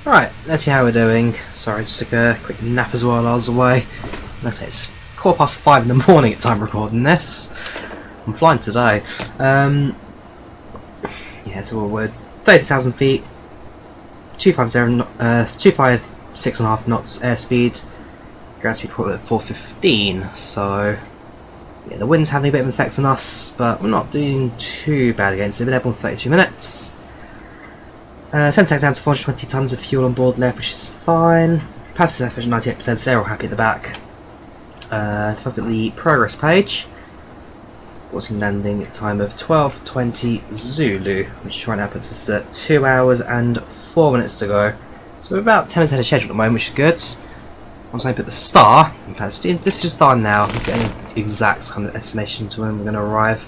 Right, let's see how we're doing. Sorry, I just took a quick nap as well while I was away. Let's say it's 5:15 in the morning at time recording this. I'm flying today. Yeah, so we're 30,000 feet, 256.5 knots airspeed, ground speed probably at 415. So yeah, the wind's having a bit of an effect on us, but we're not doing too bad against it. We've been able in 32 minutes. 10 seconds down to 420 tons of fuel on board left, which is fine. Passenger efficient 98%, so they're all happy at the back. If I look at the progress page, what's in landing time of 12:20 Zulu, which right now puts us at 2 hours and 4 minutes to go. So we're about 10 minutes ahead of schedule at the moment, which is good. Once I put the star, in fact, this is the star now. Let's get an exact kind of estimation to when we're going to arrive.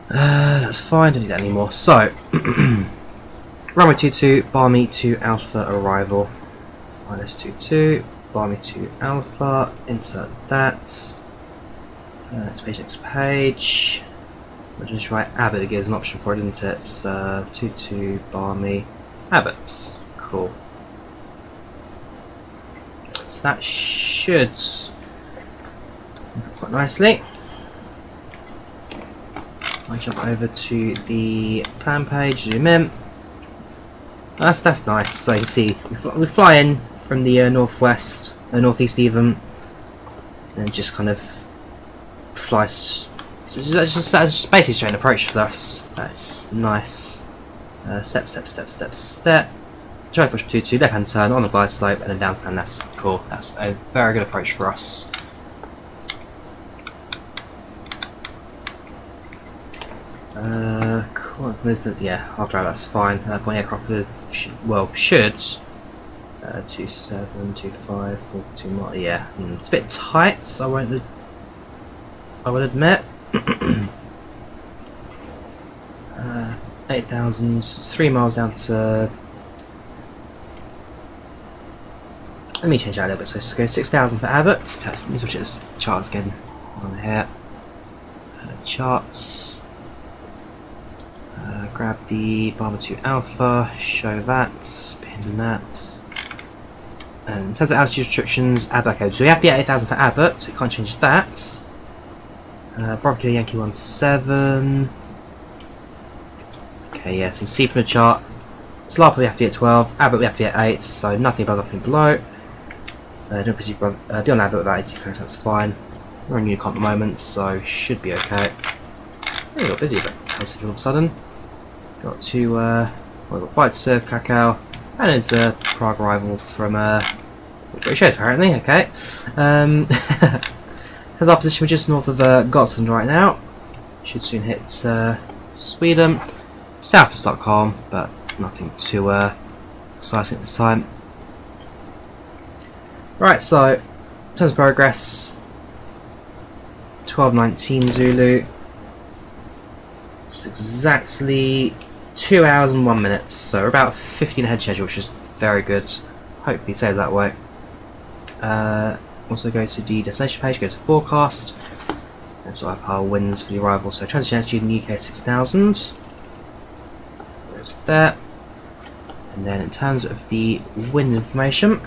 That's fine, don't need that anymore. So, runway 22, bar me to Alpha arrival. Minus 22, bar me to Alpha, insert that. Let's page next page. We'll just write Abbott, it gives an option for it, isn't it? It's 22, bar me, Abbott. Cool. So that should quite nicely. I jump over to the plan page, zoom in. That's nice. So you can see we fly in from the northwest, northeast even, and just kind of fly. So that's just basically straight approach for us. That's nice. Step, step, step, step, step. Try push 22, left hand turn on the glide slope, and then down to that's cool. That's a very good approach for us. Cool. Yeah, after that's fine. Point aircraft should 27, 25, 42 miles. Yeah, it's a bit tight. So I would admit. 8,000, 3 miles down to. Let me change that a little bit. So let's go 6,000 for Abbott. Need to check this charts again on here. Charts. Grab the Barber 2 Alpha, show that, pin that. And in terms of altitude restrictions, add that code. So we have to get 8,000 for Abbott, so we can't change that. Bravo Yankee 17. Okay, yeah, so you can see from the chart, Slapa we have to be at 12, Abbott we have to be at 8, so nothing above, nothing below. Don't proceed beyond Abbott without 80 code, that's fine. We're on Unicom at the moment, so should be okay. Oh, we got busy, but Helsinki all of a sudden. Got to, well, we've got flight to serve Krakow, and it's a Prague arrival from, British Airways apparently, okay. There's our position, we're just north of Gotland right now. Should soon hit Sweden. South of Stockholm, but nothing too exciting at this time. Right, so, in terms of progress, 12:19 Zulu. It's exactly 2 hours and 1 minute, so we're about 15 ahead schedule, which is very good. Hopefully it stays that way. Also go to the destination page, go to forecast, and so I have our winds for the arrival. So transition altitude in the UK 6,000. There's that. And then in terms of the wind information,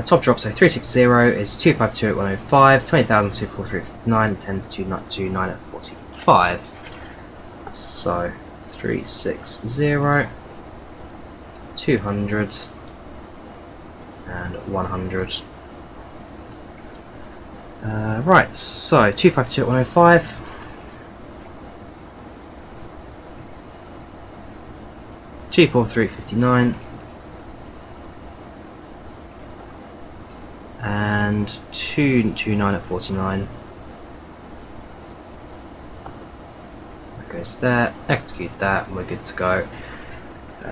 top drop, so 360 is 252 at 105, 20,000 243.9, 10 to 229 at 45. So 360, 200, and 100. Right, so 252 at 105. $243.59 and 229 at 49. That goes there. Execute that, and we're good to go.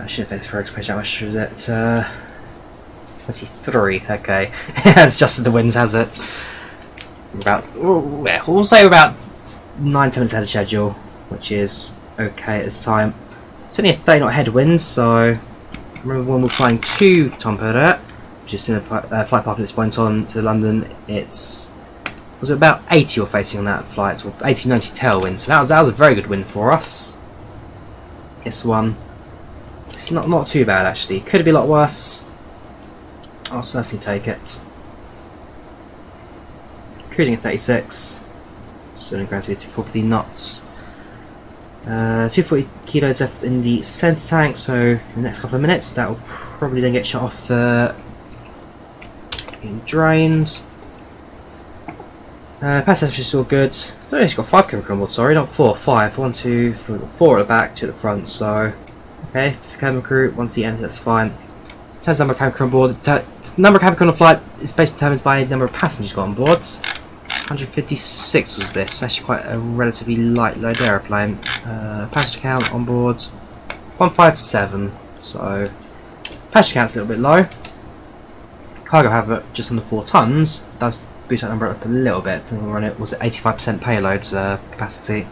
Should have progress page. How much is it? 23. Okay, it's just as the winds has it. We'll say about 9-10 minutes ahead of schedule, which is okay at this time. It's only a 30 knot headwind, so remember when we're flying to Tampere, which is in a flight path at this point on to London, was it about 80 or facing on that flight, or 80-90 tailwind, so that was a very good wind for us. This one, it's not too bad actually. Could be a lot worse. I'll certainly take it. Cruising at 36. Still in ground speed 240 knots. 240 kilos left in the centre tank, so in the next couple of minutes that will probably then get shut off being drained. Pass is all good. Oh, it's got 5 chemical on board, sorry, not 4, 5. 1, 2, 3, 4 at the back, 2 at the front, so okay, cabin crew, once he enters, that's fine. In terms of number of chemical on board, the number of chemical on the flight is basically determined by the number of passengers got on board. 156 was this, actually quite a relatively light load aeroplane. Passenger count on board 157, so passenger count's a little bit low. Cargo, however, just under 4 tons, does boost that number up a little bit. When we run it, was at 85% payload capacity.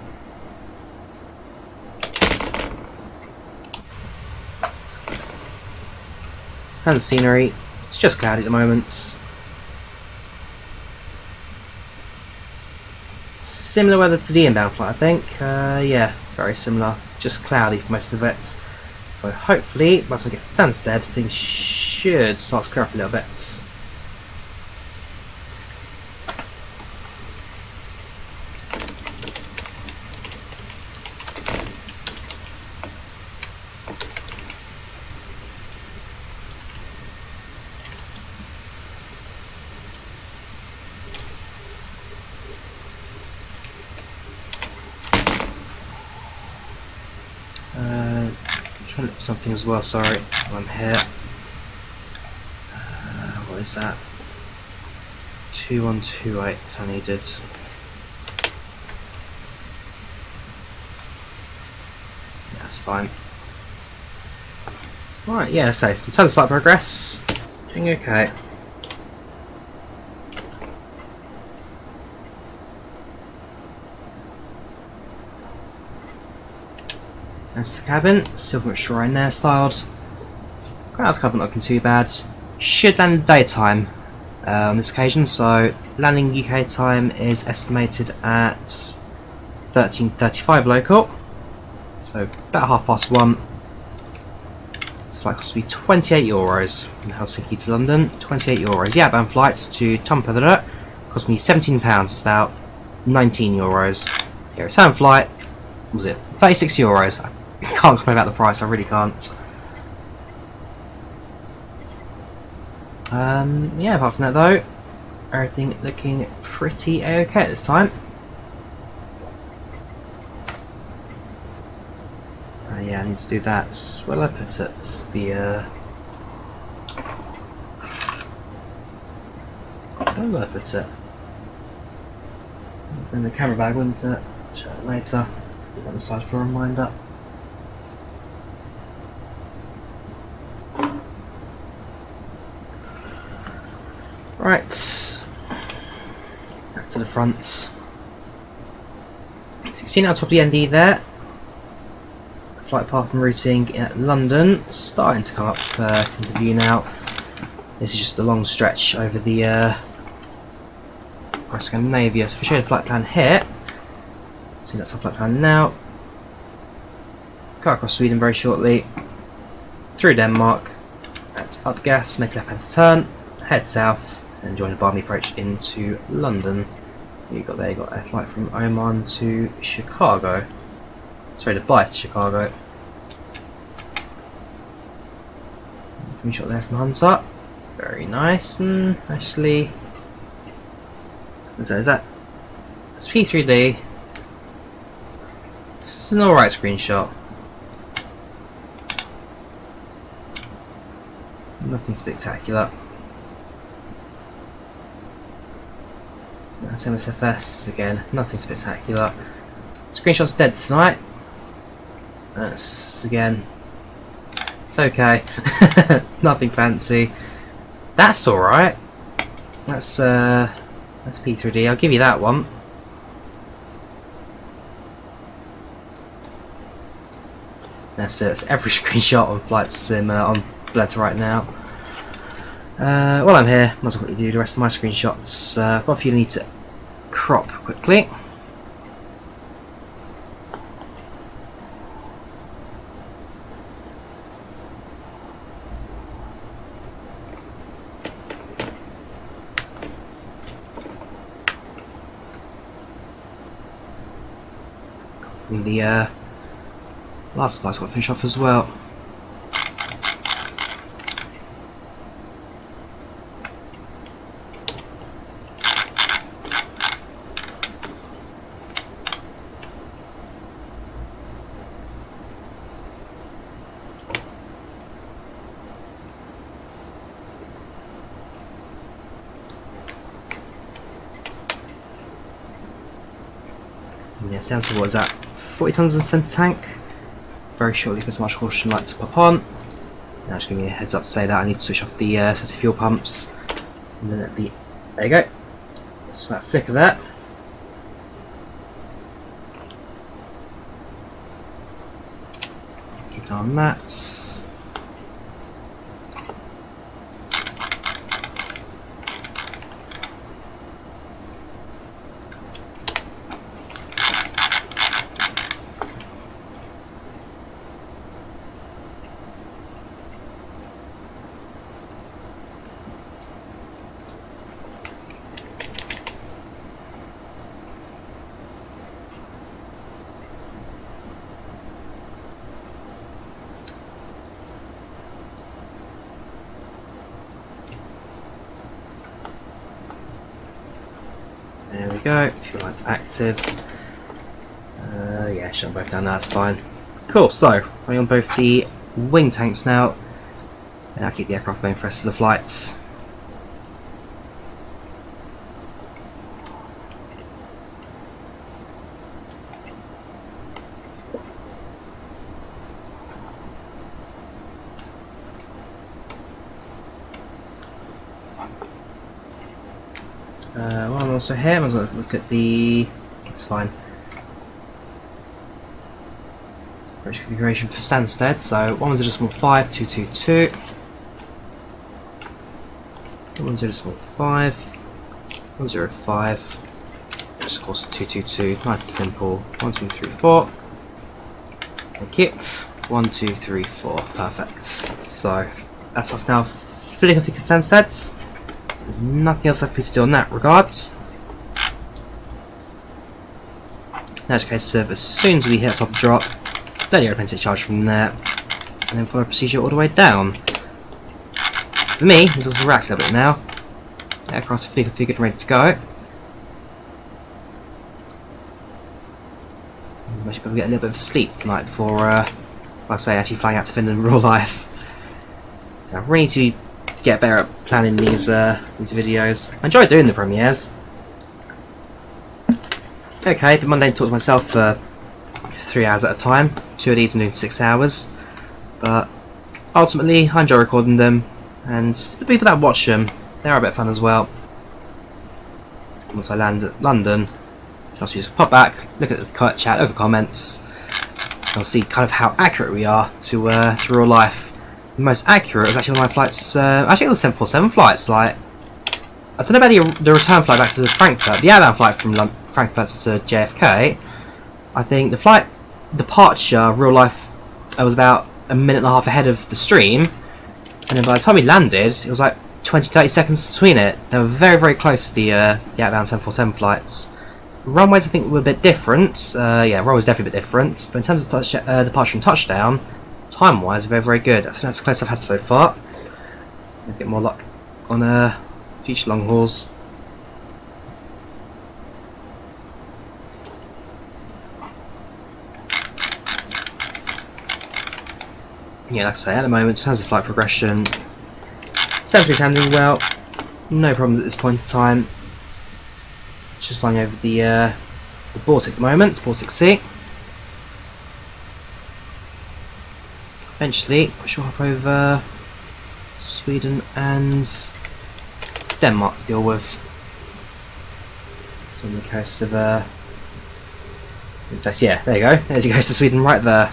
And the scenery, it's just cloudy at the moment. Similar weather to the inbound flight, I think. Yeah, very similar. Just cloudy for most of it. So hopefully, once we get to Stansted, things should start to clear up a little bit. Trying to look for something as well, sorry, while I'm here. What is that? 2128 I needed. Yeah, that's fine. Right, yeah, so in terms of flight progress, doing okay. That's the cabin, still very much Ryanair styled. Ground cover not looking too bad. Should land in daytime on this occasion, so landing UK time is estimated at 13:35 local, so about 1:30. So flight cost will be €28 from Helsinki to London. €28. The outbound flights to Tampere cost me £17. It's about €19. The return flight was it €36. I can't complain about the price, I really can't. Yeah, apart from that though, everything looking pretty okay at this time. Yeah, I need to do that. Where did I put it? Where did I put it? In the camera bag, wouldn't it? Show it later. Put it on the side for a reminder. Right, back to the front. So you can see now top of the ND there. Flight path and routing at London starting to come up into view now. This is just a long stretch over the Scandinavia. So if I show you the flight plan here, see that's our flight plan now. Go across Sweden very shortly, through Denmark, at up gas, make a left hand turn, head south, and join the Barmy approach into London. You got a flight from Oman to Chicago. Sorry, Dubai to Chicago. Give me a shot there from Hunter. Very nice, and actually, is that? It's P3D. This is an alright screenshot. Nothing spectacular. That's MSFS again, nothing spectacular. Screenshot's dead tonight. That's again, it's okay. Nothing fancy. That's alright. That's P3D, I'll give you that one. That's it, that's every screenshot on Flight Sim on Volanta right now. While I'm here, might as well quickly do the rest of my screenshots. I've got a few I need to crop quickly. And the last flight's got to finish off as well. Yeah, it's down to, what is that, 40 tons in the centre tank. Very shortly there's much caution light to pop on. Now just giving me a heads up to say that I need to switch off the set of fuel pumps. And then at the, there you go. So that flick of that. Keep an eye on that. There we go, fuel lights active. Yeah, shut them both down, that's fine. Cool, so, running on both the wing tanks now. And I'll keep the aircraft going for the rest of the flights. While I'm also here, I'm going to look at the. It's fine. Configuration for Stansted. So one was adjustable 5222. One's adjustable 5. 105. Just of course 222. Nice and simple. 1 2 3 4. Thank you. 1 2 3 4. Perfect. So that's us now. Filling off the Stansteds. There's nothing else left for me to do on that regards. Now it's a case of as soon as we hit a top drop, let the aeroplane take charge from there, and then follow a procedure all the way down. For me, it's also relaxed a little bit now. Aircraft's fully configured and ready to go. I should probably get a little bit of sleep tonight before, like I say, actually flying out to Finland in real life. So I really need to get better at planning these videos. I enjoy doing the premieres. Okay, been Monday to talk to myself for 3 hours at a time. 2 of these I'm doing 6 hours. But ultimately, I enjoy recording them, and the people that watch them, they are a bit of fun as well. Once I land at London, I'll just pop back, look at the chat, look at the comments. I'll see kind of how accurate we are to real life. The most accurate was actually one of my flights. Actually, it was 747 flights. Like, I don't know about the return flight back to Frankfurt. The outbound flight from Frankfurt to JFK. I think the flight departure, real life, I was about a minute and a half ahead of the stream, and then by the time we landed, it was like 20-30 seconds between it. They were very, very close. The outbound 747 flights. Runways, I think, were a bit different. Yeah, runways definitely a bit different. But in terms of departure and touchdown, time-wise, very, very good. I think that's the closest I've had so far. I'll get more luck on future long hauls. Yeah, like I say, at the moment, in terms of flight progression, seems to be handling well. No problems at this point in time. Just flying over the Baltic at the moment, Baltic Sea. Eventually, I shall hop over Sweden and Denmark to deal with. So on the coast of yeah, there you go. There's your coast of Sweden right there.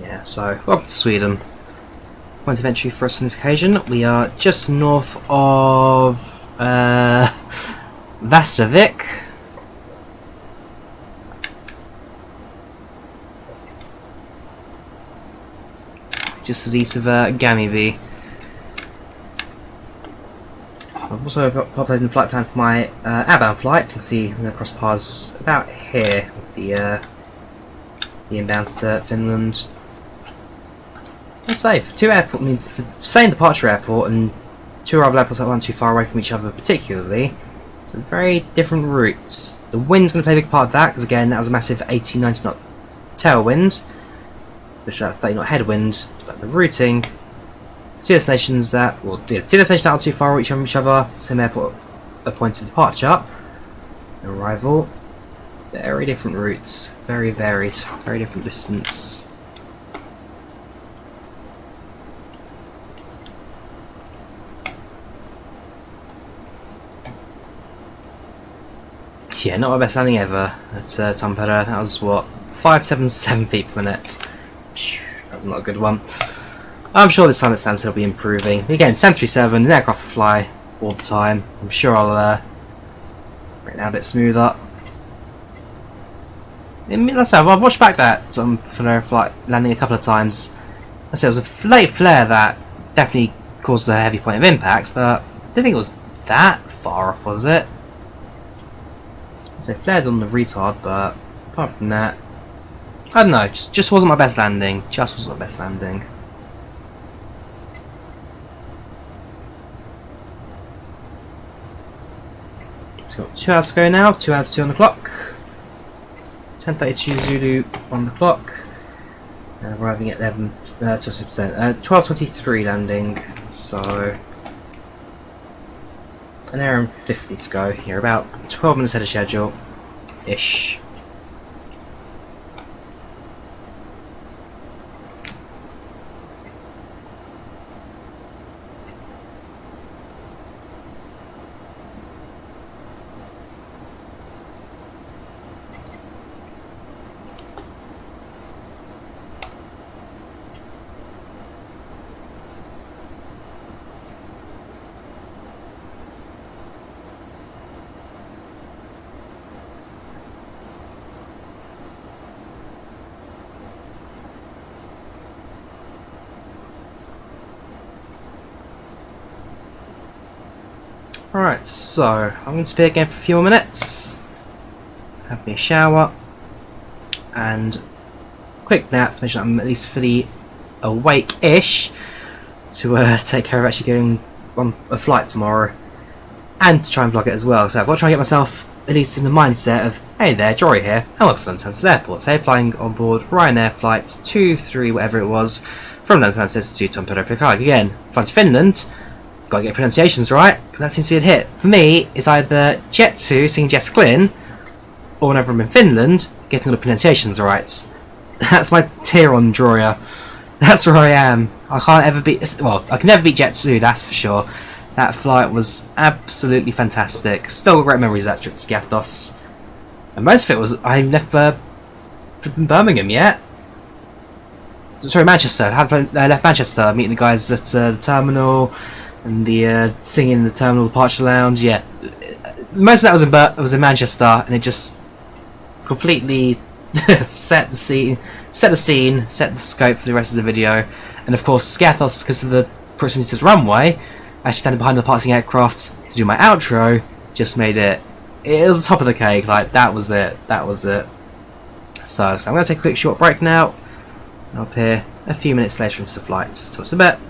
Yeah, so welcome to Sweden. Point of entry for us on this occasion. We are just north of Västervik. Just to the east of GamingPro. I've also populated the flight plan for my outbound flights. You can see I'm going to cross paths about here with the inbounds to Finland. It's safe. Two airport means for same departure airport and two arrival airports that aren't too far away from each other particularly. So very different routes. The wind's going to play a big part of that because again that was a massive 80-90 knot tailwind, which is a 30 knot headwind. But the routing, two destinations that aren't too far away from each other. Same airport, a point of departure, arrival. Very different routes, very varied, very different distance. Yeah, not my best landing ever at Tampere. That was what, 577 feet per minute. That was not a good one. I'm sure this time at Stansted will be improving. Again, 737, the aircraft will fly all the time. I'm sure I'll bring it down a bit smoother. Let's say I've watched back that flight landing a couple of times. I said it was a late flare that definitely caused a heavy point of impact, but I didn't think it was that far off, was it? So it flared on the retard, but apart from that, I don't know. Just wasn't my best landing. Just wasn't my best landing. So got 2 hours to go now. 2 hours 2 on the clock. 10:32 Zulu on the clock. Arriving at 12:23 landing. So an hour and 50 to go. You're about 12 minutes ahead of schedule, ish. Alright, so I'm going to be again for a few more minutes, have me a shower, and a quick nap to make sure I'm at least fully awake-ish to take care of actually going on a flight tomorrow, and to try and vlog it as well. So I've got to try and get myself at least in the mindset of, hey there, Drawyah here, and welcome to Stansted Airport. Today flying on board Ryanair flights 2, 3, whatever it was, from Stansted to Tampere. Again, flying to Finland. Gotta get pronunciations right, because that seems to be a hit. For me, it's either Jet 2 singing Jess Glynn, or whenever I'm in Finland, getting all the pronunciations right. That's my tier on Drawyah. That's where I am. I can't ever beat, well, I can never beat Jet 2, that's for sure. That flight was absolutely fantastic. Still got great memories of that trip to Skathos. And most of it was, I left Birmingham yet. Sorry, Manchester. I left Manchester, meeting the guys at the terminal, and the singing in the terminal departure lounge. Yeah, most of that was in Manchester, and it just completely set the scene, set the scope for the rest of the video. And of course, Skathos, because of the proximity to the runway, actually standing behind the departing aircraft to do my outro, just made it. It was the top of the cake. Like that was it. That was it. So I'm going to take a quick short break now. I'll appear a few minutes later into the flights. Talk to you in a bit.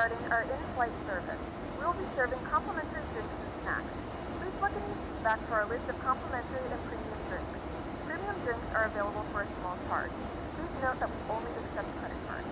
starting our in-flight service. We will be serving complimentary drinks and snacks. Please look in the back for our list of complimentary and premium drinks. Premium drinks are available for a small charge. Please note that we only accept credit cards.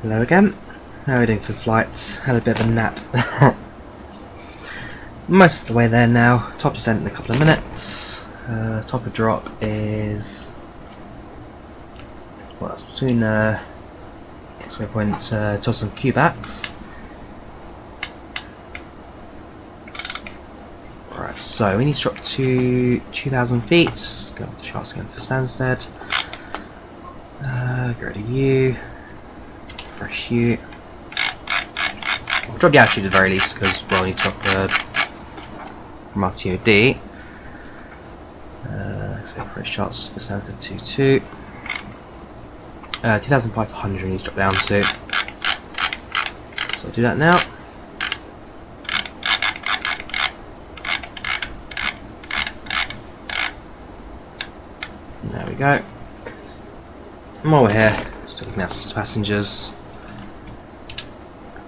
Hello again. How are we doing for flights? Had a bit of a nap. Most of the way there now. Top descent in a couple of minutes. Top of drop is well, it's between X-ray point toss and Q-backs. Right, so we need to drop to 2,000 feet. Go up the charts again for Stansted. Get rid of U. Fresh U. I'll drop the altitude at the very least because we'll need to drop from our TOD. So fresh shots for Stansted 2-2. 2,500 we need to drop down to. So I'll do that now. There we go. And while we're here, just looking out to passengers.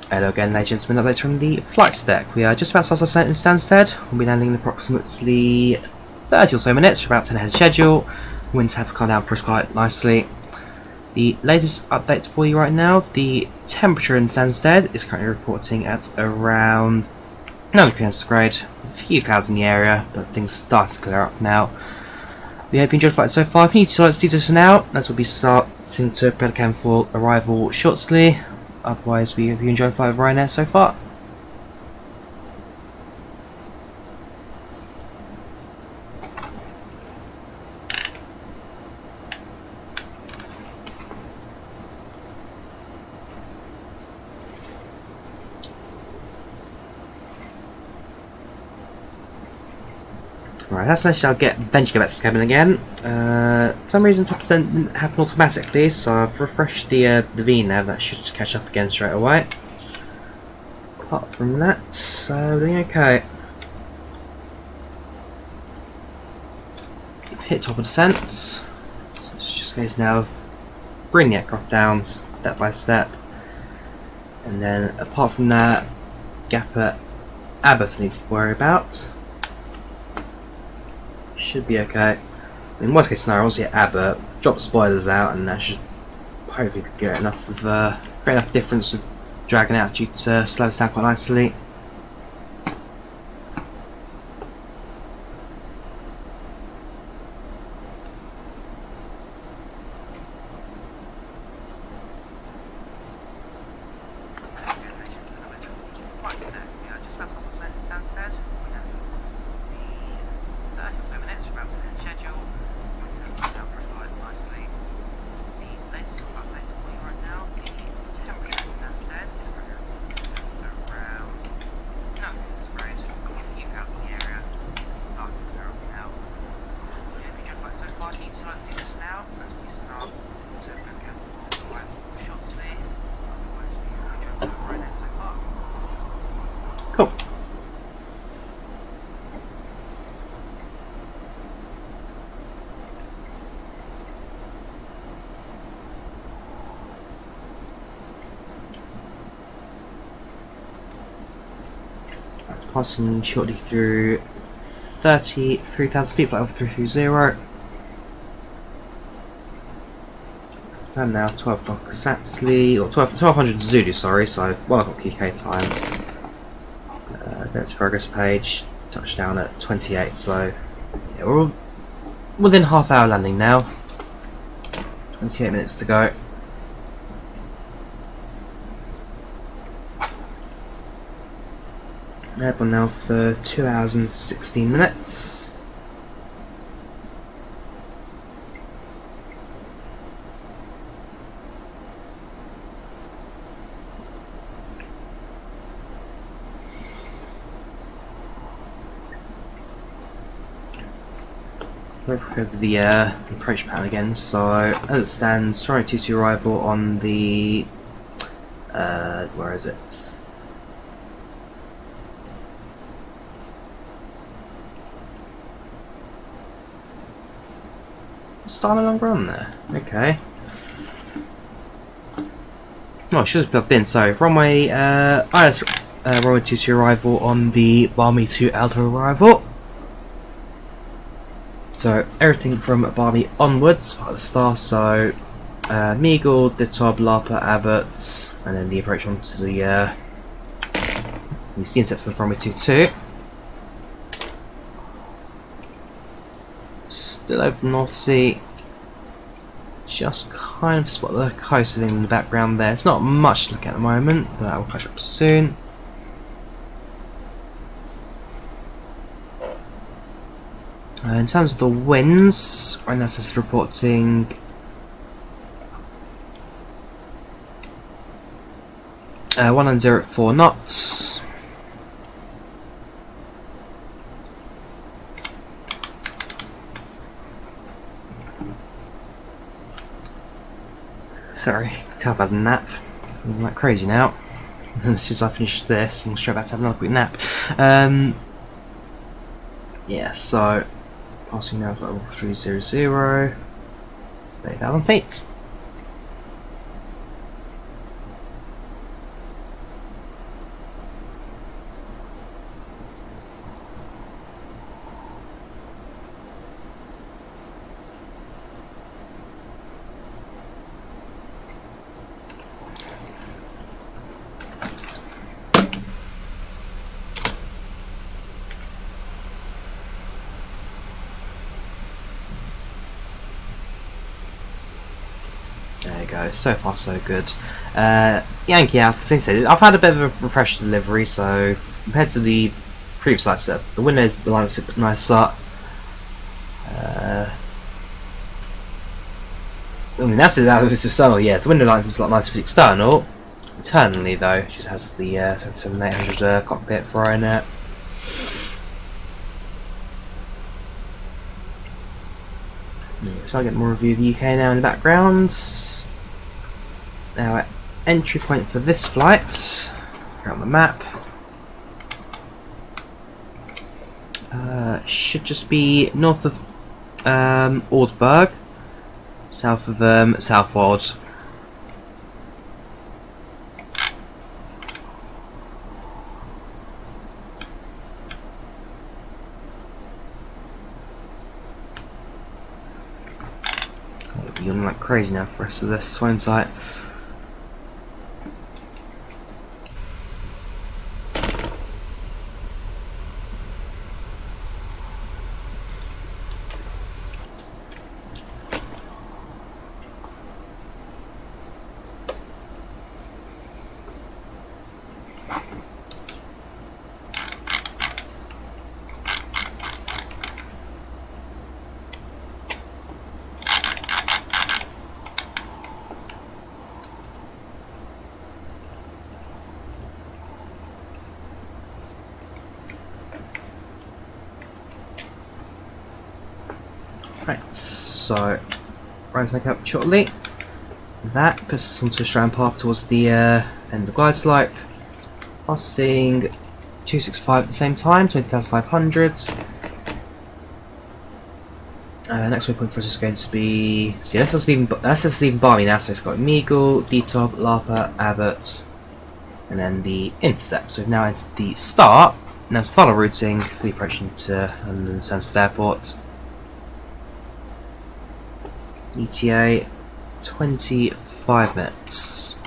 Hello again, ladies and gentlemen, updates from the flight deck. We are just about to start in Stansted. We'll be landing in approximately 30 or so minutes, we're about 10 ahead of schedule. Winds have come down for us quite nicely. The latest update for you right now, the temperature in Stansted is currently reporting at around 9 degrees centigrade. A few clouds in the area, but things start to clear up now. We hope you enjoyed the flight so far. If you need to please listen out, as we'll be starting to prepare the cabin for arrival shortly. Otherwise, we hope you enjoyed the flight of Ryanair so far. Right, that's nice. I'll eventually get back to the cabin again. For some reason, top descent didn't happen automatically, so I've refreshed the VNav. That should catch up again straight away. Apart from that, we're doing okay. Hit top of descent. So it's just a case now of bring the aircraft down step by step, and then apart from that, gap at Abbott needs to worry about. Should be okay. In worst case scenario, obviously at Abbott, drop the spoilers out, and that should hopefully get enough of create enough difference of dragging altitude to slow us down quite nicely. Cool. Passing shortly through 33,000 feet, flight over 330. Time now 12 o'clock exactly, or 1200 Zulu, sorry, so 1 o'clock UK time. Go to progress page, touchdown at 28, so yeah, we're within half hour landing now. 28 minutes to go. Airborne now for 2 hours and 16 minutes. We'll go over the approach pattern again. So as it stands, sorry, 22 arrival on the where is it? Starting a long run there. Okay. Oh, I should have plugged in. So runway IS runway 22 arrival on the Barmy to Alto arrival. So everything from Barmy onwards at the start. So Meagle, Ditob, Larper, Abbott, and then the approach onto the intercepts on the runway 22. Still over North Sea. Just kind of spot the coast in the background there. It's not much to look at the moment, but I will catch up soon. In terms of the winds, right now it's reporting 190 at 4 knots. Sorry, tell about the nap. I'm like crazy now. As soon as I finish this, I'm straight back to have another quick nap. Yeah, so passing now level 300, 30,000 feet. There you go, so far so good. Yankee Alpha, since I've had a bit of a refresh delivery, so compared to the previous light setup, the windows, the lights are nicer. I mean, that's it's external, yeah, the window lights is a lot nicer for the external. Internally, though, it just has the 77800 cockpit for it. So I get more review of the UK now in the background. Now, our entry point for this flight, here on the map, should just be north of Ordberg, south of Southwold. You're like crazy now for the rest of this swine site. Right, so Ryan's going up shortly. That puts us onto a strand path towards the end of glide slope. Passing 265 at the same time, 20,500. Next waypoint for us is going to be. See, let's leave Barmy now. So it's got Meagle, Detob, Larper, Abbott, and then the intercept. So we've now entered the start. Now final routing, we're approaching to London Stansted Airport. ETA 25 minutes.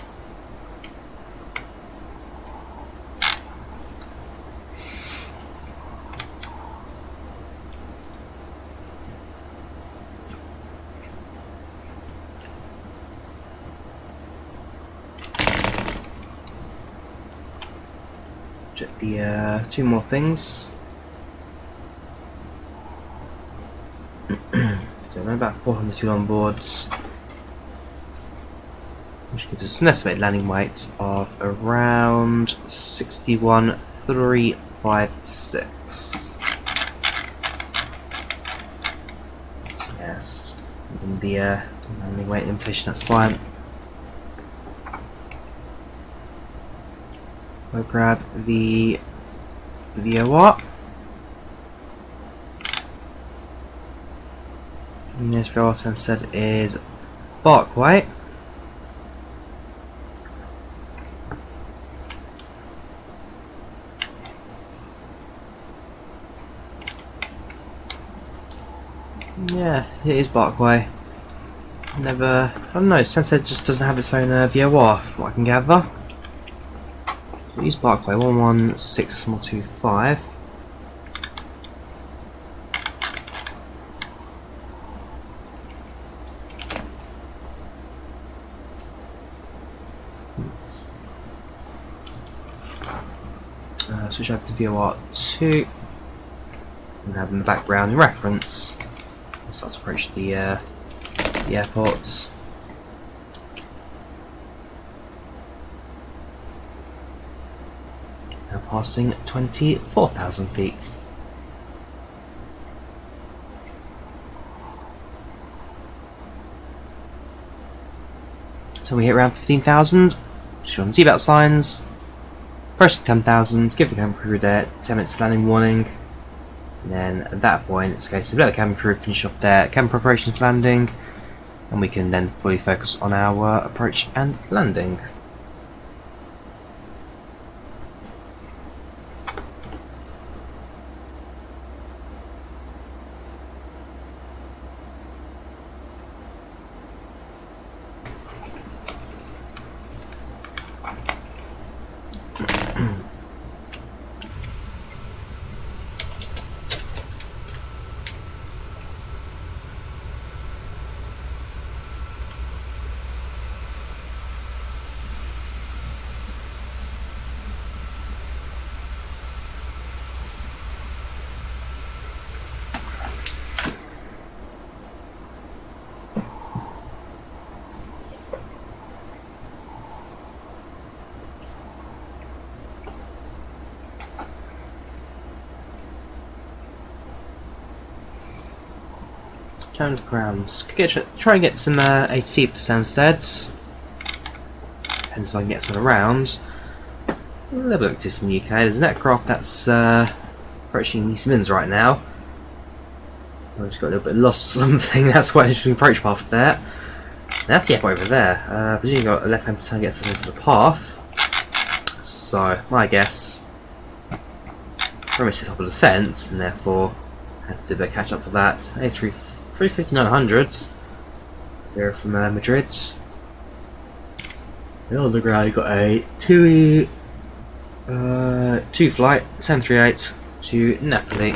Check the two more things. So about 400 on boards, which gives us an estimated landing weight of around 61,356. Yes, within the landing weight limitation, that's fine. We'll grab the VOR. Nearest rail Stansted is Barkway. Yeah, it is Barkway. Never. I don't know. Stansted just doesn't have its own VOR, from what I can gather. So use Barclay 116.25. Switch over to VOR 2 and have in the background reference. We'll start to approach the airports. Now passing 24,000 feet. So we hit around 15,000. Show on seatbelt signs. Pressing 10,000. Give the cabin crew their 10 minutes landing warning. And then at that point, it's a case of let the cabin crew finish off their cabin preparations for landing, and we can then fully focus on our approach and landing. Down to the grounds. Try and get some ATC for Stansted. Depends if I can get some around. A little bit of activity in the UK. There's an aircraft that's approaching East Midlands right now. I've just got a little bit lost or something. That's quite an interesting approach path there. And that's the airport over there. Presumably you've got a left hand turn gets us into the path. So my guess, we're missed the top of the descent, and therefore have to do a bit of catch up for that. 35900s. They're from Madrid. On the ground, you got a 2 flight 738 to Napoli.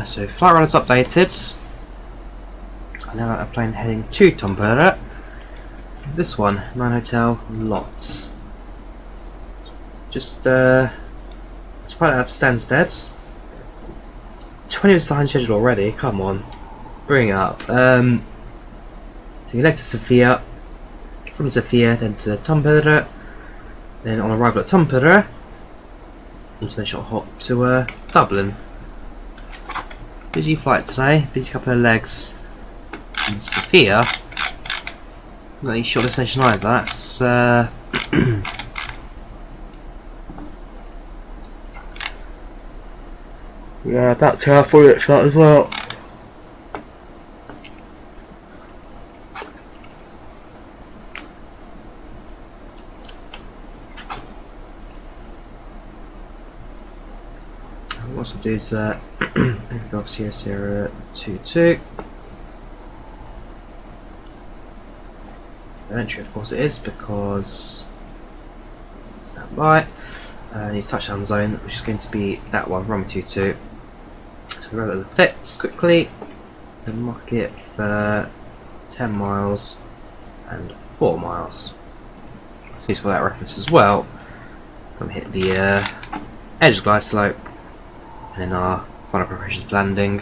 So flight runner's updated. I now have a plane heading to Tompere. This one, 9 Hotel Lots. Just pilot out of Stansted. 20 minutes behind schedule already. Come on, bring it up. So you left to Sofia. From Sofia, then to Tampere. Then on arrival at Tampere, international hop to Dublin. Busy flight today, busy couple of legs in Sofia. Not any short destination either, that's yeah, about 2 hours 40 minutes that as well. What I'll do is go off CS 022. Entry, of course it is, because stand by. New touchdown zone, which is going to be that one, runway 22. So we'll roll that as a fit quickly and mark it for 10 miles and 4 miles. So use for that reference as well. Then hit the edge of glide slope and then our final preparations for landing.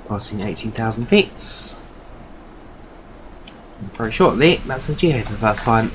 Passing 18,000 feet. And very shortly, that's a GA for the first time.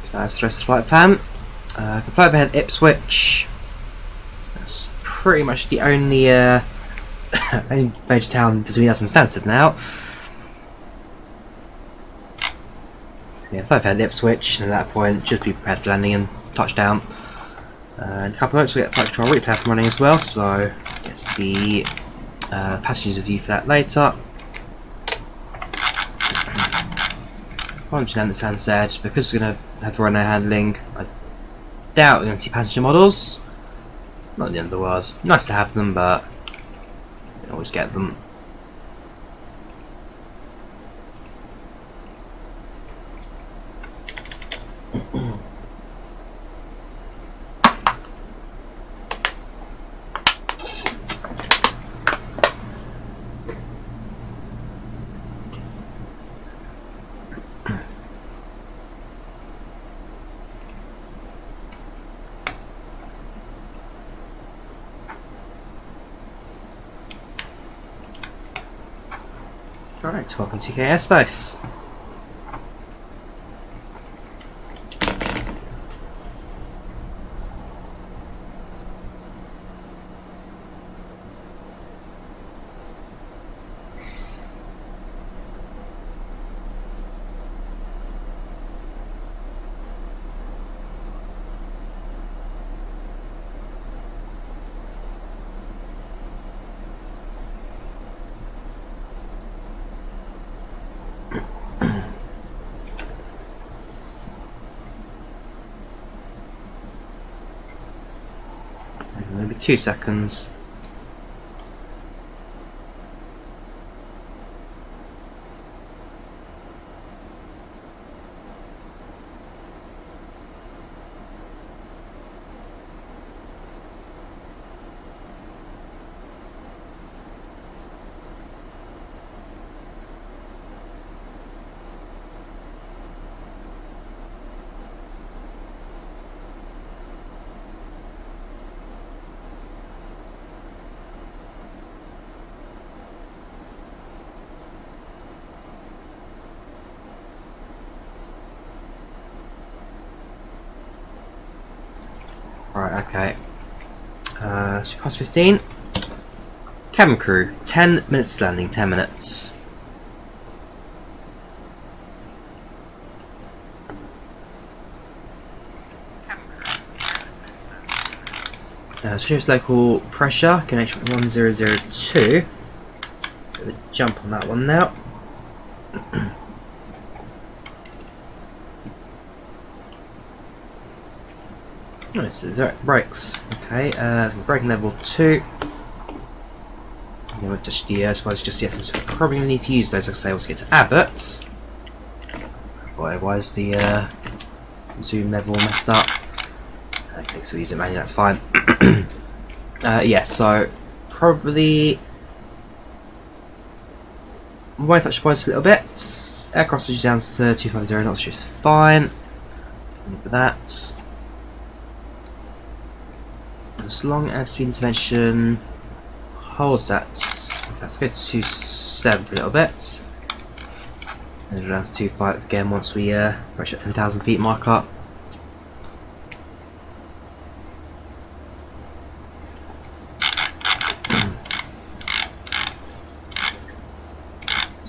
So that's the rest of the flight plan. Can fly overhead Ipswich. That's pretty much the only only major town between us and Stansted now. So yeah, fly overhead Ipswich, and at that point just be prepared for landing and touchdown. In a couple of moments we'll get FlightControlReplay up and running as well, so get the passengers view for that later. Once you land at Stansted, because we're going to have the Ryanair handling, I doubt we're going to see passenger models. Not the end of the world. Nice to have them, but you don't always get them. Alright, welcome to UK Airspace. Maybe 2 seconds. Right, okay. So past 15. Cabin crew, 10 minutes landing, 10 minutes. So here's local pressure, connection 1002. Bit of a jump on that one now. Oh, so direct brakes. Okay, braking level 2. And with just the I suppose just yes, so we're probably going to need to use those, like I say, once we get to Abbott. Otherwise the zoom level messed up. Okay, so use it manually, that's fine. Yeah, so probably won't touch the points a little bit. Aircraft switches down to 250 knots, which is fine. For that. As long as the intervention holds that, let's go to 7 for a little bit. And around to 2.5 again once we reach that 10,000 feet marker.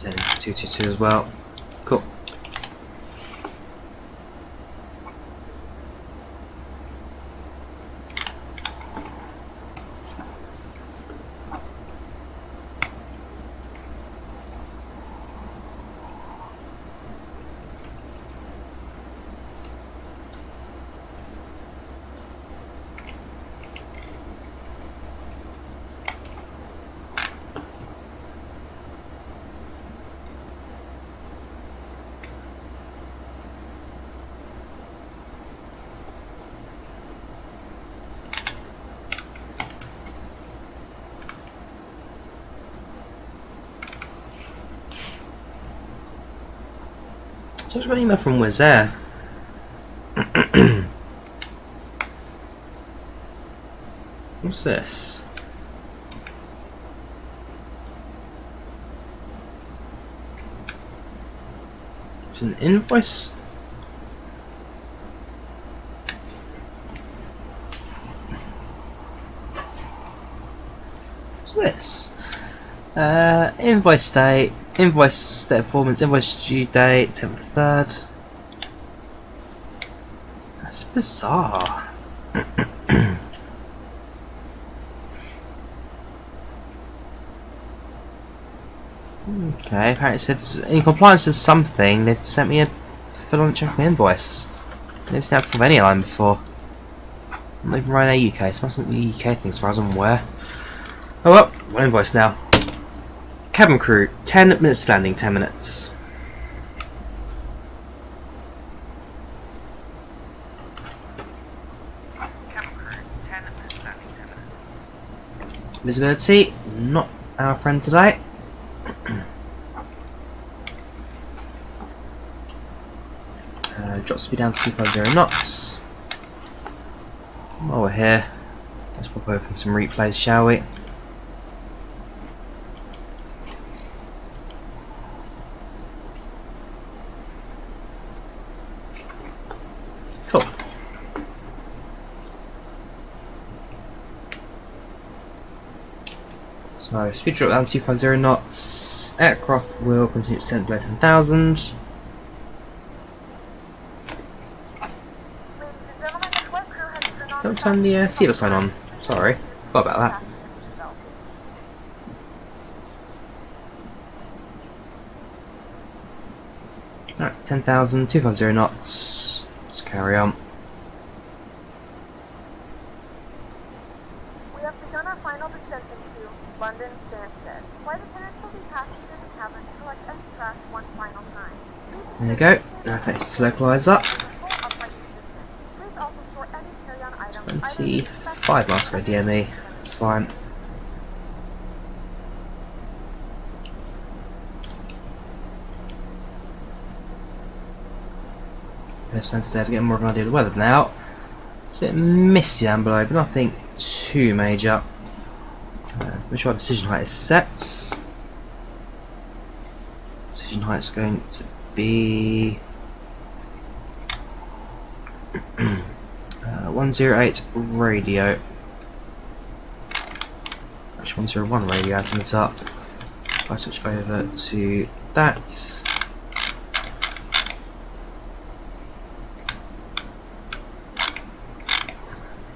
Turn into 222 as well. Cool. Just got an email from Wizz Air. What's this? It's an invoice? What's this? Invoice date. Invoice date performance, invoice due date, 10th 3rd. That's bizarre. Okay, apparently it said in compliance with something, they've sent me a full-on check my invoice. I've never seen that from any airline before. Not even Ryanair UK, so it mustn't be a UK thing as far as I'm aware. Oh well, my invoice now. Cabin crew, 10 minutes landing, 10 minutes. Cabin crew, 10 minutes landing, 10 minutes. Visibility, not our friend today. Drop speed down to 250 knots. While we're here, let's pop open some replays, shall we? Cool. So, speed drop down to 250 knots. Aircraft will continue to descent below 10,000. Don't turn the sealer sign on. Sorry, forgot about that. Alright, 10,000, 250 knots. Let's carry on. We have begun our final descent into London Stansted. Flight attendants will be passing through the cabin to collect any trash one final time. There you go. Now let's localise up. 25 last go DME. It's fine. Stansted to get more of an idea of the weather now. It's a bit misty down below, but nothing too major. Make sure our decision height is set. Decision height is going to be 108 radio. Actually, 101 radio out in the top. If I switch over to that.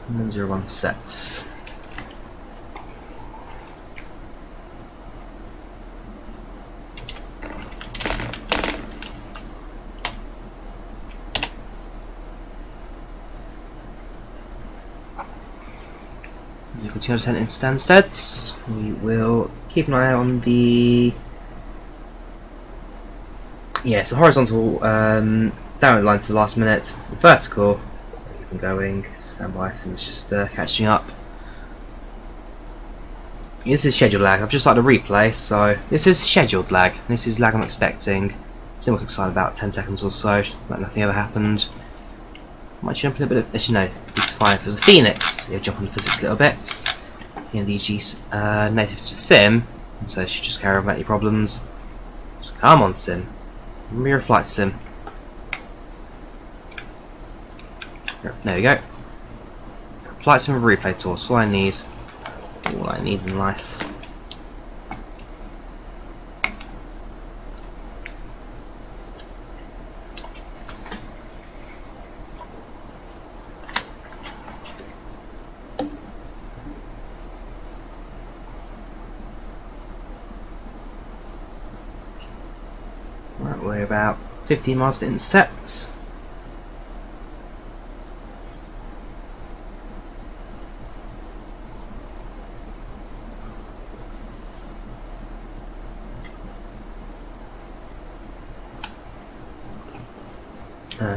101 sets. You continue to send in Stansted. We will keep an eye out on the so horizontal down the line to the last minute. The vertical, keep them going. Stand by, so it's just catching up. This is scheduled lag. I've just started a replay, so this is scheduled lag. This is lag I'm expecting. Still click sign about 10 seconds or so, like nothing ever happened. Might jump in a bit of, as you know, it's fine. If there's a Phoenix, it'll jump on the physics a little bit. PMDG native to Sim, and so it should just carry on without any problems. So come on, Sim. Remember your flight sim. There we go. Flight sim replay tool, that's all I need. All I need in life. Right, we're about 15 miles to intercept.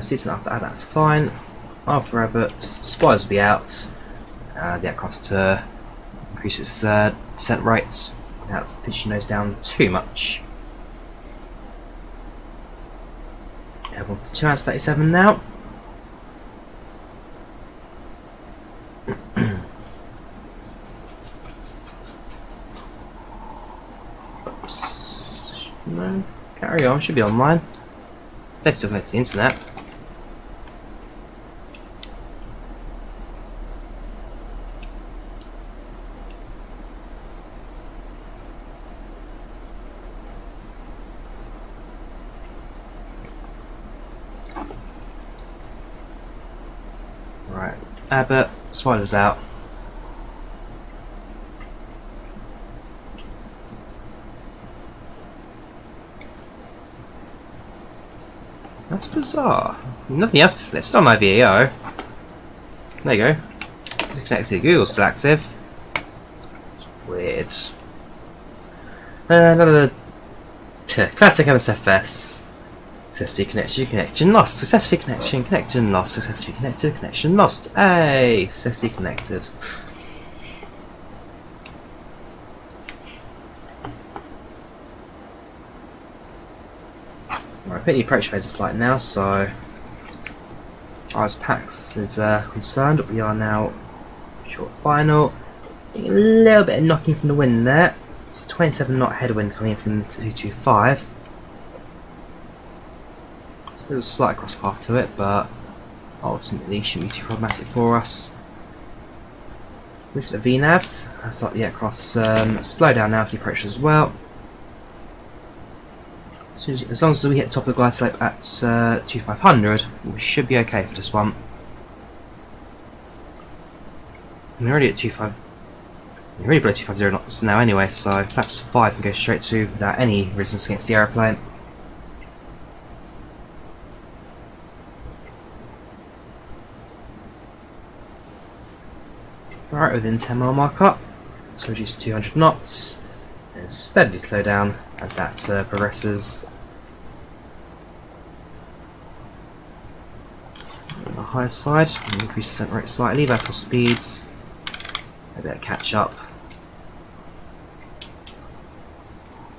Season after that, that's fine. After Rabbit, spoilers will be out. The aircraft to increase its descent rates without pitching those down too much. One for 2 hours 37 now. Oops. No, carry on, should be online. They've still connected to the internet. Right, Abbott, spoilers out. That's bizarre. Nothing else to select. Still on IVAO. There you go. Connected to Google, still active. Weird. Another classic MSFS. Successfully connected, connection lost. Successfully connection, connection lost. Successfully connected, connection lost. Hey, successfully connected. Right, put the approach phase of flight now, so as far as PACX is concerned, we are now short final. Getting a little bit of knocking from the wind there. It's a 27 knot headwind coming in from 225. So there's a slight cross path to it, but ultimately shouldn't be too problematic for us. Let's get the VNAV. That's like the aircraft's slow down now if you approach as well. As long as we hit the top of the glide slope at 2500, we should be okay for this one. We're already at 25. We're already below 250 knots now anyway, so perhaps 5 can go straight to without any resistance against the aeroplane. Alright, within 10 mile marker, so reduce to 200 knots and steadily slow down as that progresses. On the higher side, increase the descent rate slightly, vertical speeds, a bit of catch up.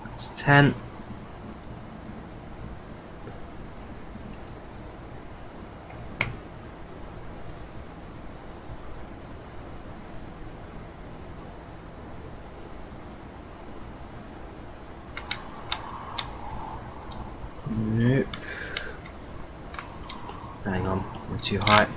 That's 10. Nope. Hang on, we're too high.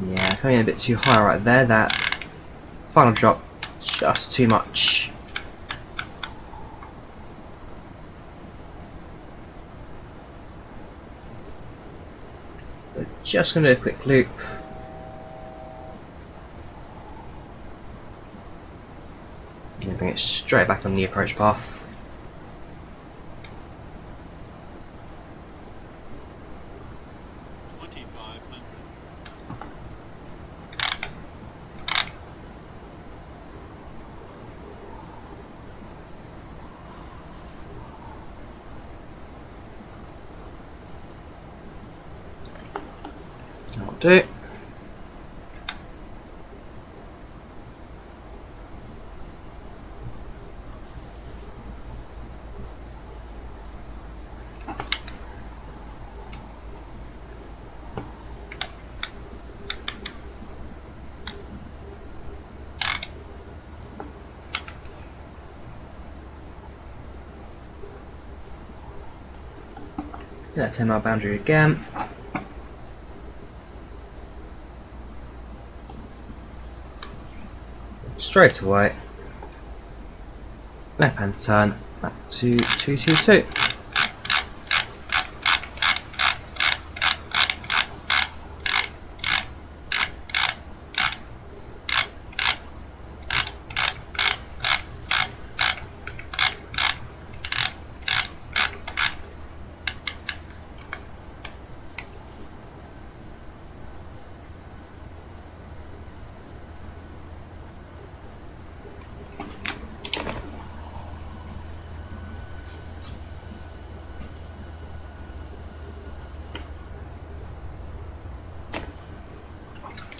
Yeah, coming in a bit too high right there. That final drop, just too much. We're just going to do a quick loop. And bring it straight back on the approach path. That'll do. That 10 mile boundary again. Straight away. left hand turn back to 222.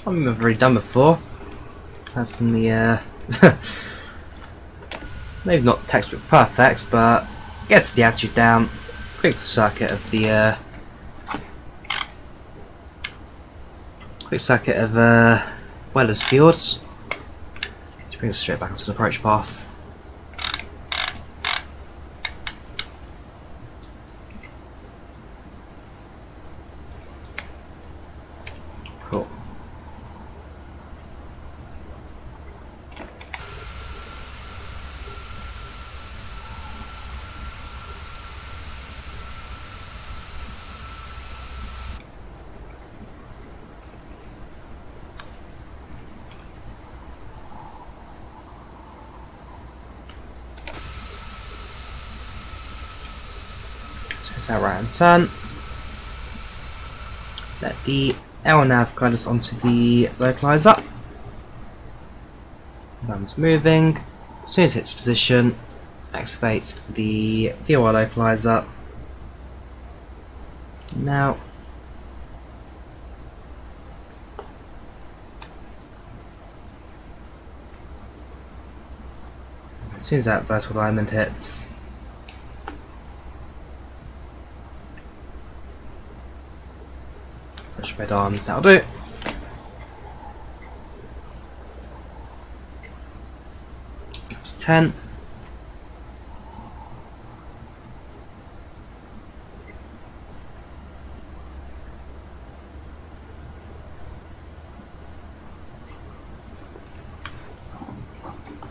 Something I've already done before. So that's in the maybe not textbook perfects, but gets the attitude down. Quick circuit of the Weller's Fjords. Which brings us straight back onto the approach path. Cool. So it's our right hand turn. Let the LNAV guide us onto the localizer. Bum's moving. As soon as it hits position, activate the VOR localizer. Now, as soon as that vertical alignment hits, push red arms, that'll do. That's 10.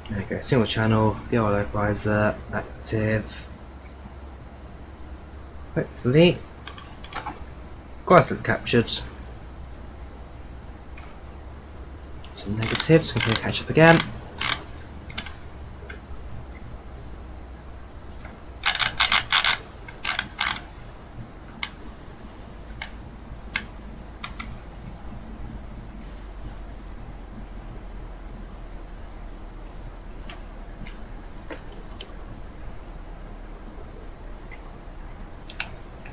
There we go, single channel, VOR localizer active. Hopefully. Quite a captured. Some negatives, so we can catch up again.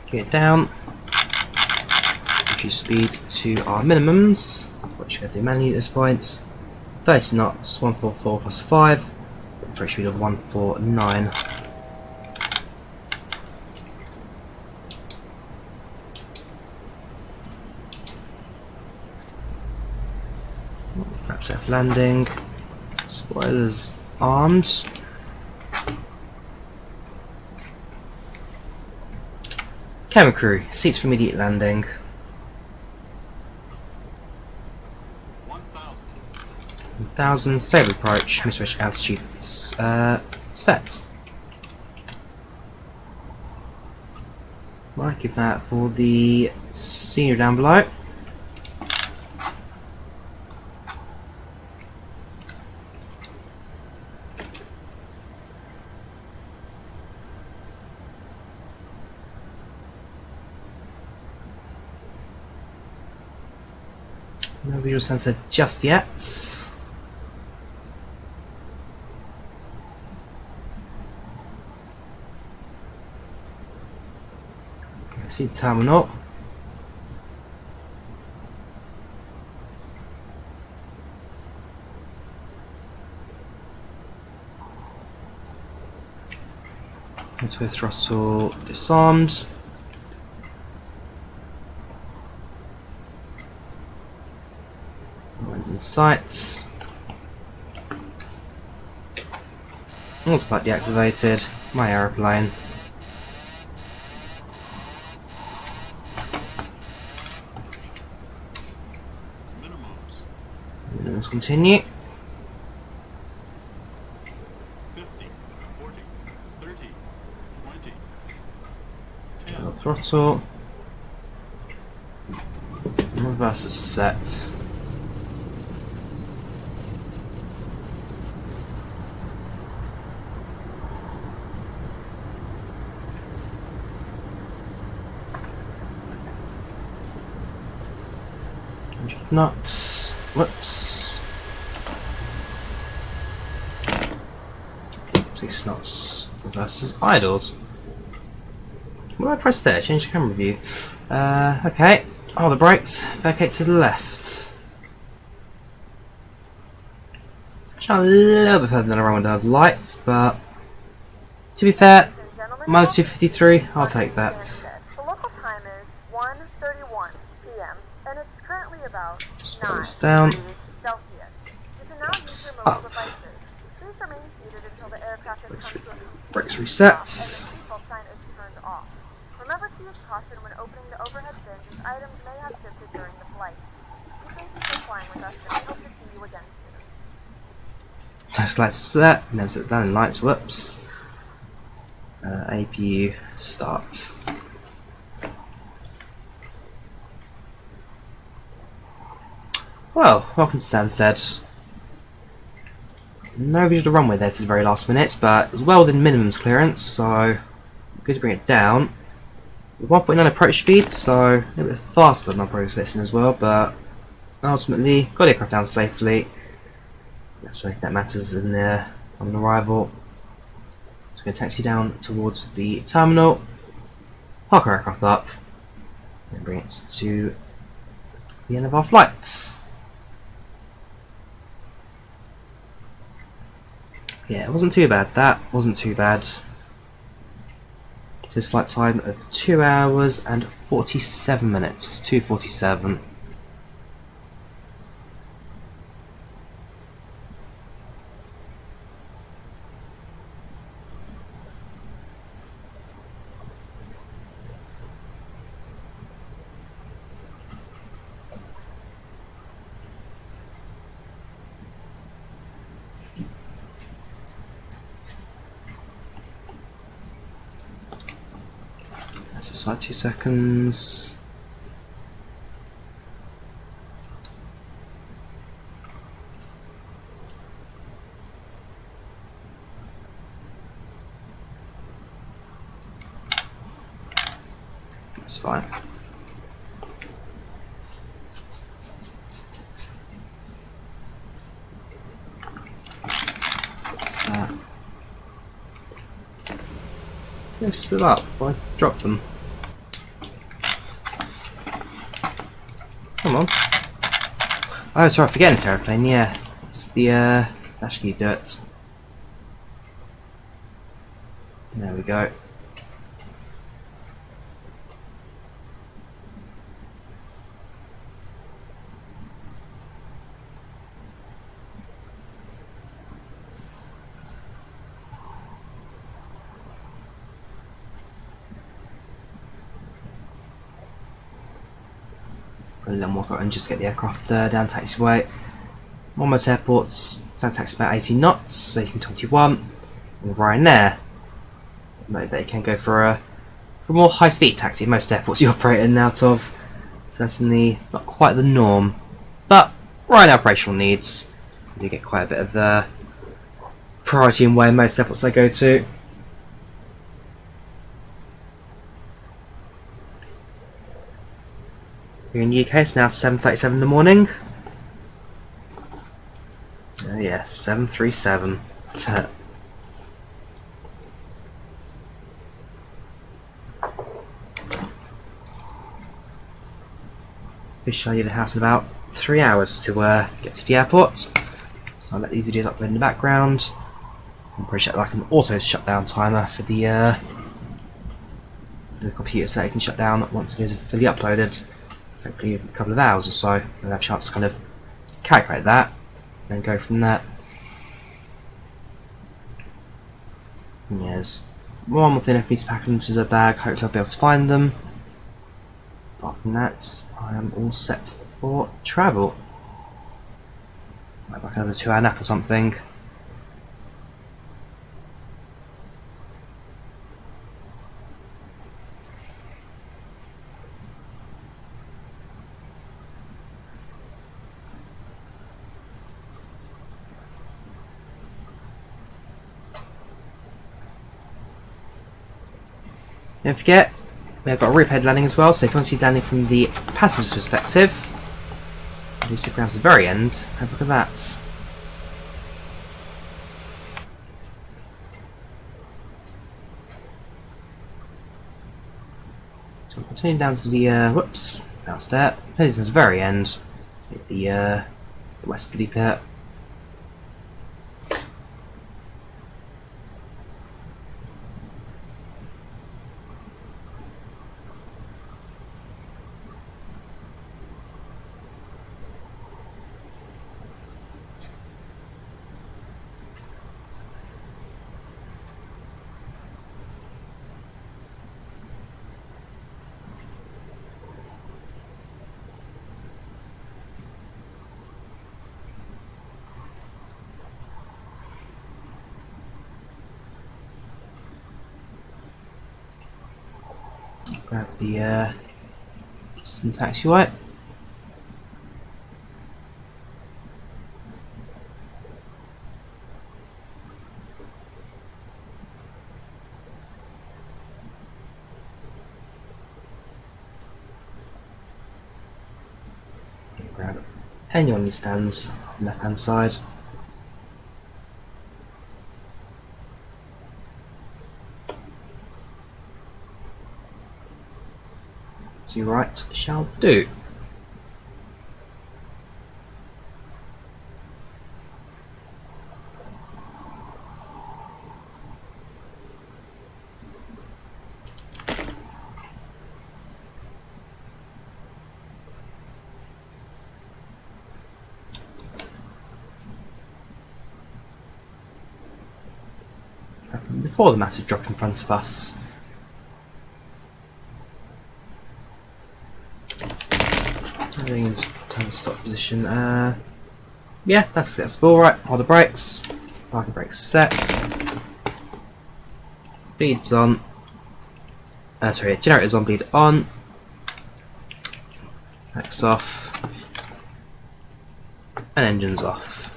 Get it down. Reduce speed to our minimums, which we have to do manually at this point. 30 knots, 144 plus 5, approach speed of 149. Perhaps F landing. Spoilers armed. Camera crew, seats for immediate landing. 1000, stable approach, mid-switch altitude set. Right, give that for the senior down below. No visual sensor just yet. See the terminal. Auto throttle disarmed. Lines in sights. Autopilot deactivated. My aeroplane. Let's continue. 50, 14, throttle. Reverse is set. Nuts. Whoops. 6 knots. Reverse is idled. What did I press there? Change the camera view. Okay. Oh, the brakes. Vacate to the left. Actually, a little bit further than around the lights, but to be fair, minus 253. I'll take that. The local time is 1:31 p.m. and it's currently about Just put 9 this down. degrees Celsius. You can now use your Up. mobile devices. Please remain seated until the aircraft has come to a Brakes stop resets. and the seatbelt sign is turned off. Remember to use caution when opening the overhead bins as items may have shifted during the flight. We thank you for flying with us and we hope to see you again soon. Nice lights set. Never set down in lights. Whoops. APU start. Well, welcome to Stansted. No visual runway there to the very last minute, but it was well within minimums clearance, so good to bring it down. 1.9 approach speed, so a little bit faster than I was expecting as well, but ultimately got the aircraft down safely. That's the only thing that matters in there on arrival. So I'm going to taxi down towards the terminal, park our aircraft up, and bring it to the end of our flights. Yeah, it wasn't too bad. That wasn't too bad. So it's flight time of 2 hours and 47 minutes. 2:47. Just like 2 seconds. That's fine. They're still up. Why drop them? Come on. Oh, sorry, I forget it's aeroplane. Yeah, it's the it's actually dirt. There we go. A little more and just get the aircraft down taxiway. Almost airports, sound taxi about 18 knots, 1821. With Ryanair, note that you can go for a more high speed taxi. Most airports you operate in out of. Certainly not quite the norm, but Ryanair operational needs. You get quite a bit of the priority in way most airports they go to. Here in the UK, it's now 7:37 in the morning. Oh yeah, 737. Officially, I leave the house in about 3 hours to get to the airport. So I'll let these videos upload in the background. I'm pretty sure like an auto shutdown timer for the computer, so it can shut down once videos are fully uploaded. Hopefully a couple of hours or so, and have a chance to kind of calculate that and go from that. And yeah, there's one more thing I need to pack into the bag, hopefully I'll be able to find them. Apart from that, I am all set for travel. Might like another 2-hour nap or something. Don't forget, we've got a replay landing as well, so if you want to see landing from the passenger's perspective, you stick around to the very end, have a look at that. So we'll continue down to the, whoops, that's there, continue to the very end, with the westerly bit. Grab the some taxiway. Grab any on your stands on the left hand side. To your right shall do. Before the massive drop in front of us. Everything's turn to stop position. Yeah, that's acceptable. Right, hold the brakes. Parking brakes set. Bleeds on. Sorry, generator's on, bleed on. Brakes off. And engines off.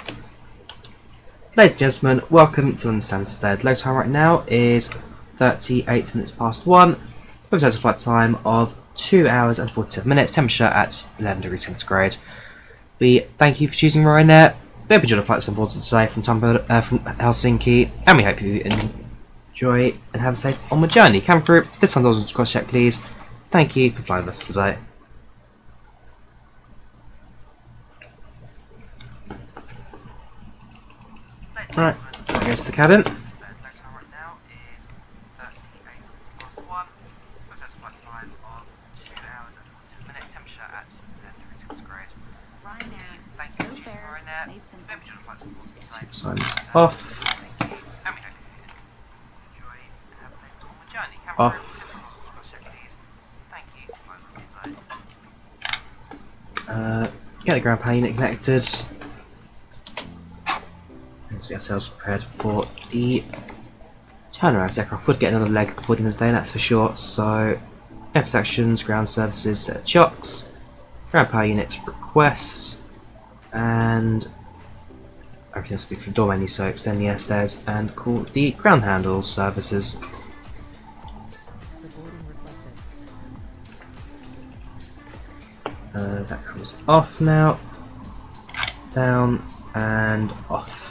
Ladies and gentlemen, welcome to London Stansted. Load time right now is 38 minutes past 1, with a total flight time of 2 hours and 47 minutes, temperature at 11 degrees centigrade. We thank you for choosing Ryanair. We hope you enjoyed the flights on board today from Helsinki, and we hope you enjoy and have a safe onward journey. Camera crew, this time doors cross check please. Thank you for flying with us today. Right, there goes to the cabin. Signs off. Off. Get the ground power unit connected. Let's get ourselves prepared for the turnaround. The aircraft would get another leg before the end of the day, that's for sure. So, F sections, ground services, set of chocks, ground power units request, and everything else to do from door menu, so extend the air stairs and call the ground handle services. That comes off now, down and off.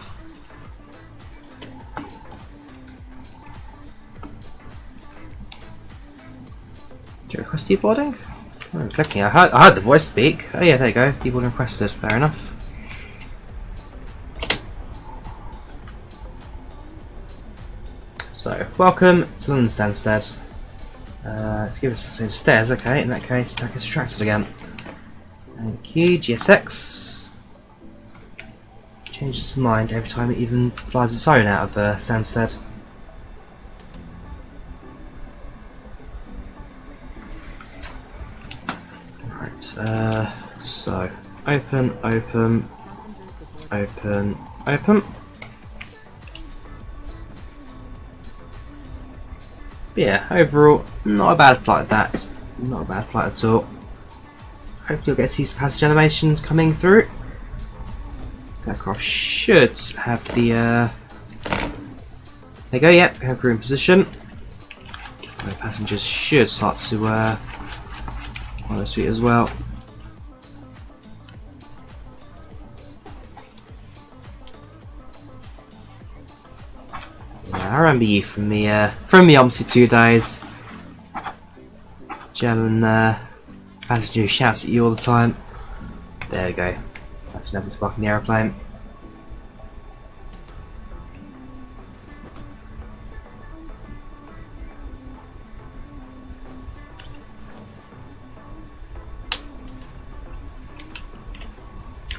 Do you request deboarding? Oh, clicking. I heard the voice speak. Oh yeah, there you go. Deboarding requested. Fair enough. So, welcome to London Stansted. Let's give us some stairs, okay, in that case, that gets retracted again. Thank you, GSX. Changes its mind every time it even flies its own out of the Stansted. Right, so, open, open, open, open. But yeah, overall, not a bad flight that. Not a bad flight at all. Hopefully you'll get to see some passenger animations coming through. This aircraft should have the there you go, yep, have crew in position. The passengers should start to follow suit as well. Yeah, I remember you from the OMSI 2 days. German passenger who shouts at you all the time. There we go. That's never sparking the aeroplane.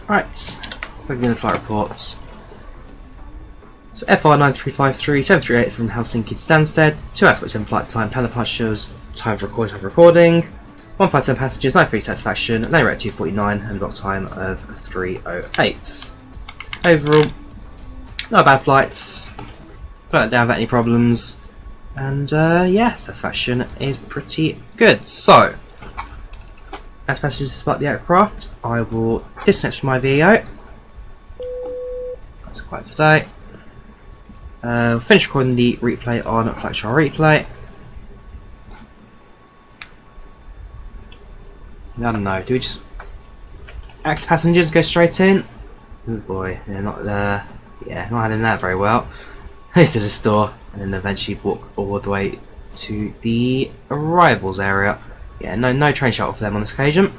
Right, looking at the flight reports. So FR 9353 738 from Helsinki to Stansted, 2 hours 47 flight time, plan departures, time for recording, 157 passengers, 93 satisfaction, landing rate 249, and block time of 308. Overall, not bad flights, got it down without any problems, and yeah, satisfaction is pretty good. So, as passengers depart the aircraft, I will disconnect from my VEO. That's quite today. Finish recording the replay on FlightControlReplay. I don't know, do we just ask passengers to go straight in? Oh boy, yeah, not handling that very well. Head to the store and then eventually walk all the way to the arrivals area. Yeah, no train shuttle for them on this occasion.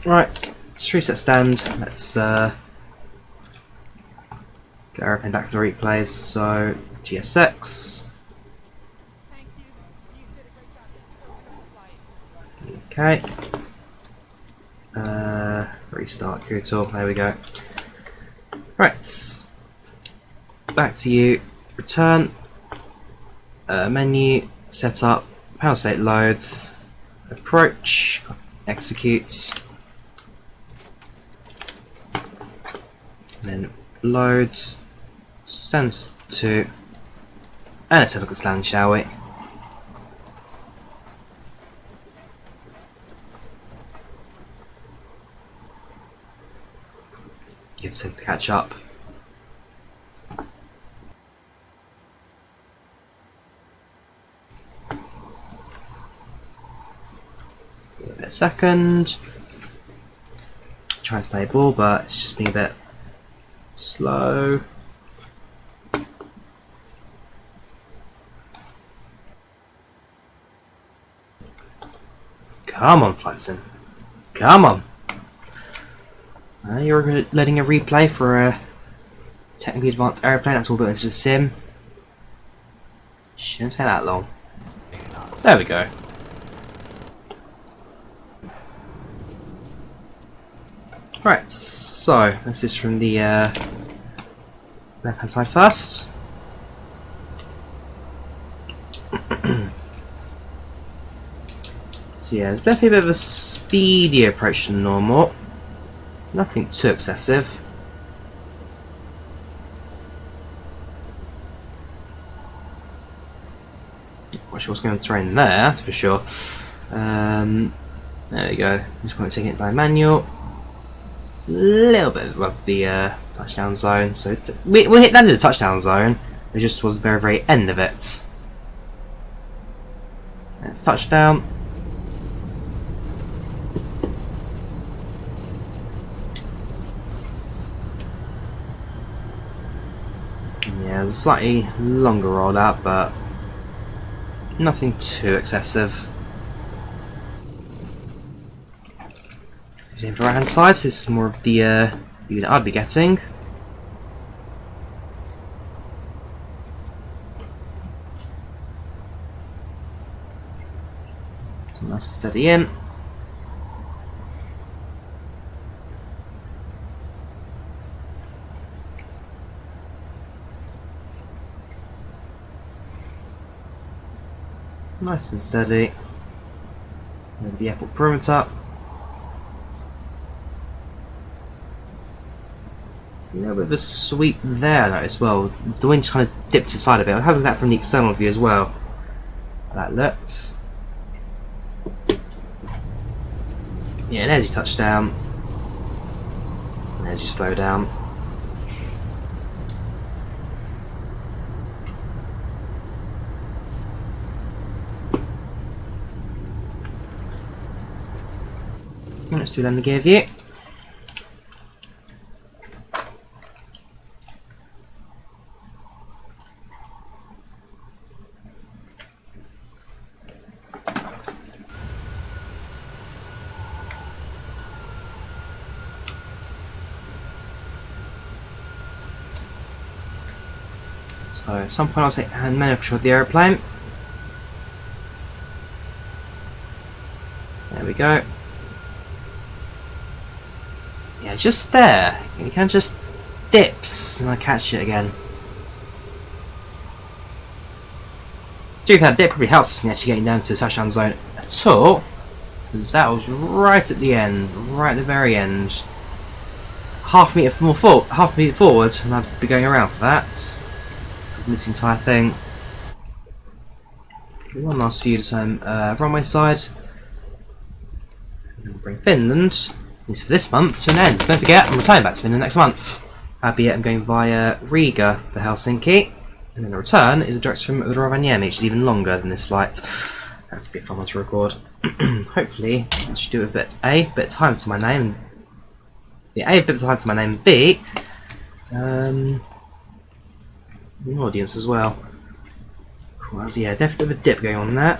Right, let's reset stand. Let's get everything back for the replays. So GSX. Okay. Restart crew tool. There we go. Right. Back to you. Return. Menu. Setup. Power state loads. Approach. Execute. And then loads. Sends to. And let's have a look at land, shall we? Give it a second to catch up. Give it a second. Try to play ball, but it's just being a bit slow. Come on, Flightsim. Come on. You're letting a replay for a technically advanced aeroplane that's all built into the sim. Shouldn't take that long. There we go. Right, so this is from the left hand side first. So yeah, there's definitely a bit of a speedier approach than normal. Nothing too excessive. Not sure what's going on the terrain there, that's for sure. There we go. Just want to take it by manual. A little bit above the touchdown zone. So we hit that in the touchdown zone. It just was the very, very end of it. It's touchdown. Yeah, it's a slightly longer rollout, but nothing too excessive. On the right hand side, so this is more of the unit I'd be getting. So nice and steady in. Nice and steady. Over the airport perimeter. A little bit of a sweep there though as well. The wind's kind of dipped aside a bit. I'll have that from the external view as well. That looks. Yeah, and there's your touchdown. And there's your slow down. Let's do landing gear view. So at some point I'll take hand manual control of the aeroplane. There we go. Yeah, just there. You can just dips and I catch it again. Do that dip probably helps in actually getting down to the touchdown zone at all, because that was right at the end, right at the very end. Half a metre forward, and I'd be going around for that. This entire thing. One last view to turn runway side. And bring Finland, at least for this month, to an end. Don't forget, I'm returning back to Finland next month. Albeit I'm going via Riga to Helsinki, and then the return is a direct from Drawyah, which is even longer than this flight. That's a bit fun one to record. Hopefully, I should do a bit of time to my name. Yeah, A, a bit of time to my name. B, an audience as well. Cool, yeah, definitely a dip going on there.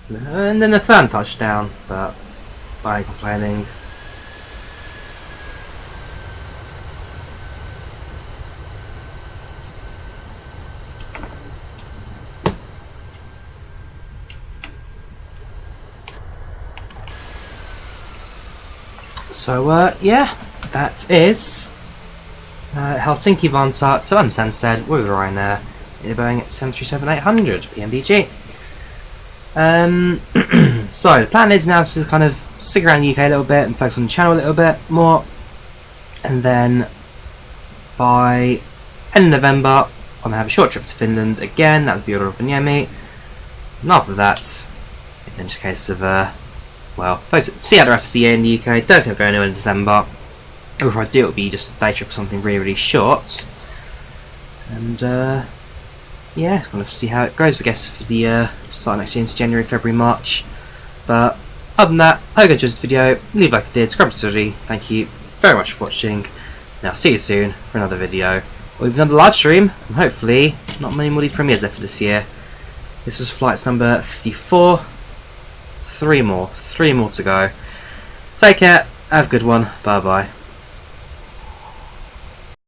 And then a third touchdown, but I ain't complaining. So yeah, that is Helsinki Vantaa to Stansted with Ryanair in a Boeing 737-800 PMDG. So the plan is now to kind of stick around the UK a little bit and focus on the channel a little bit more, and then by end of November I'm going to have a short trip to Finland again. That's the order of Rovaniemi, and after that it's then just a case of well, see out the rest of the year in the UK. Don't think I'll go anywhere in December. Or if I do, it'll be just a day trip or something really, really short. And yeah, kind of see how it goes, I guess, for the start next year into January, February, March. But other than that, I hope you enjoyed this video. Leave a like if you did, subscribe to the channel. Thank you very much for watching. And I'll see you soon for another video. Or even another live stream, and hopefully not many more of these premieres there for this year. This was flights number 54. Three more to go. Take care, have a good one, bye bye.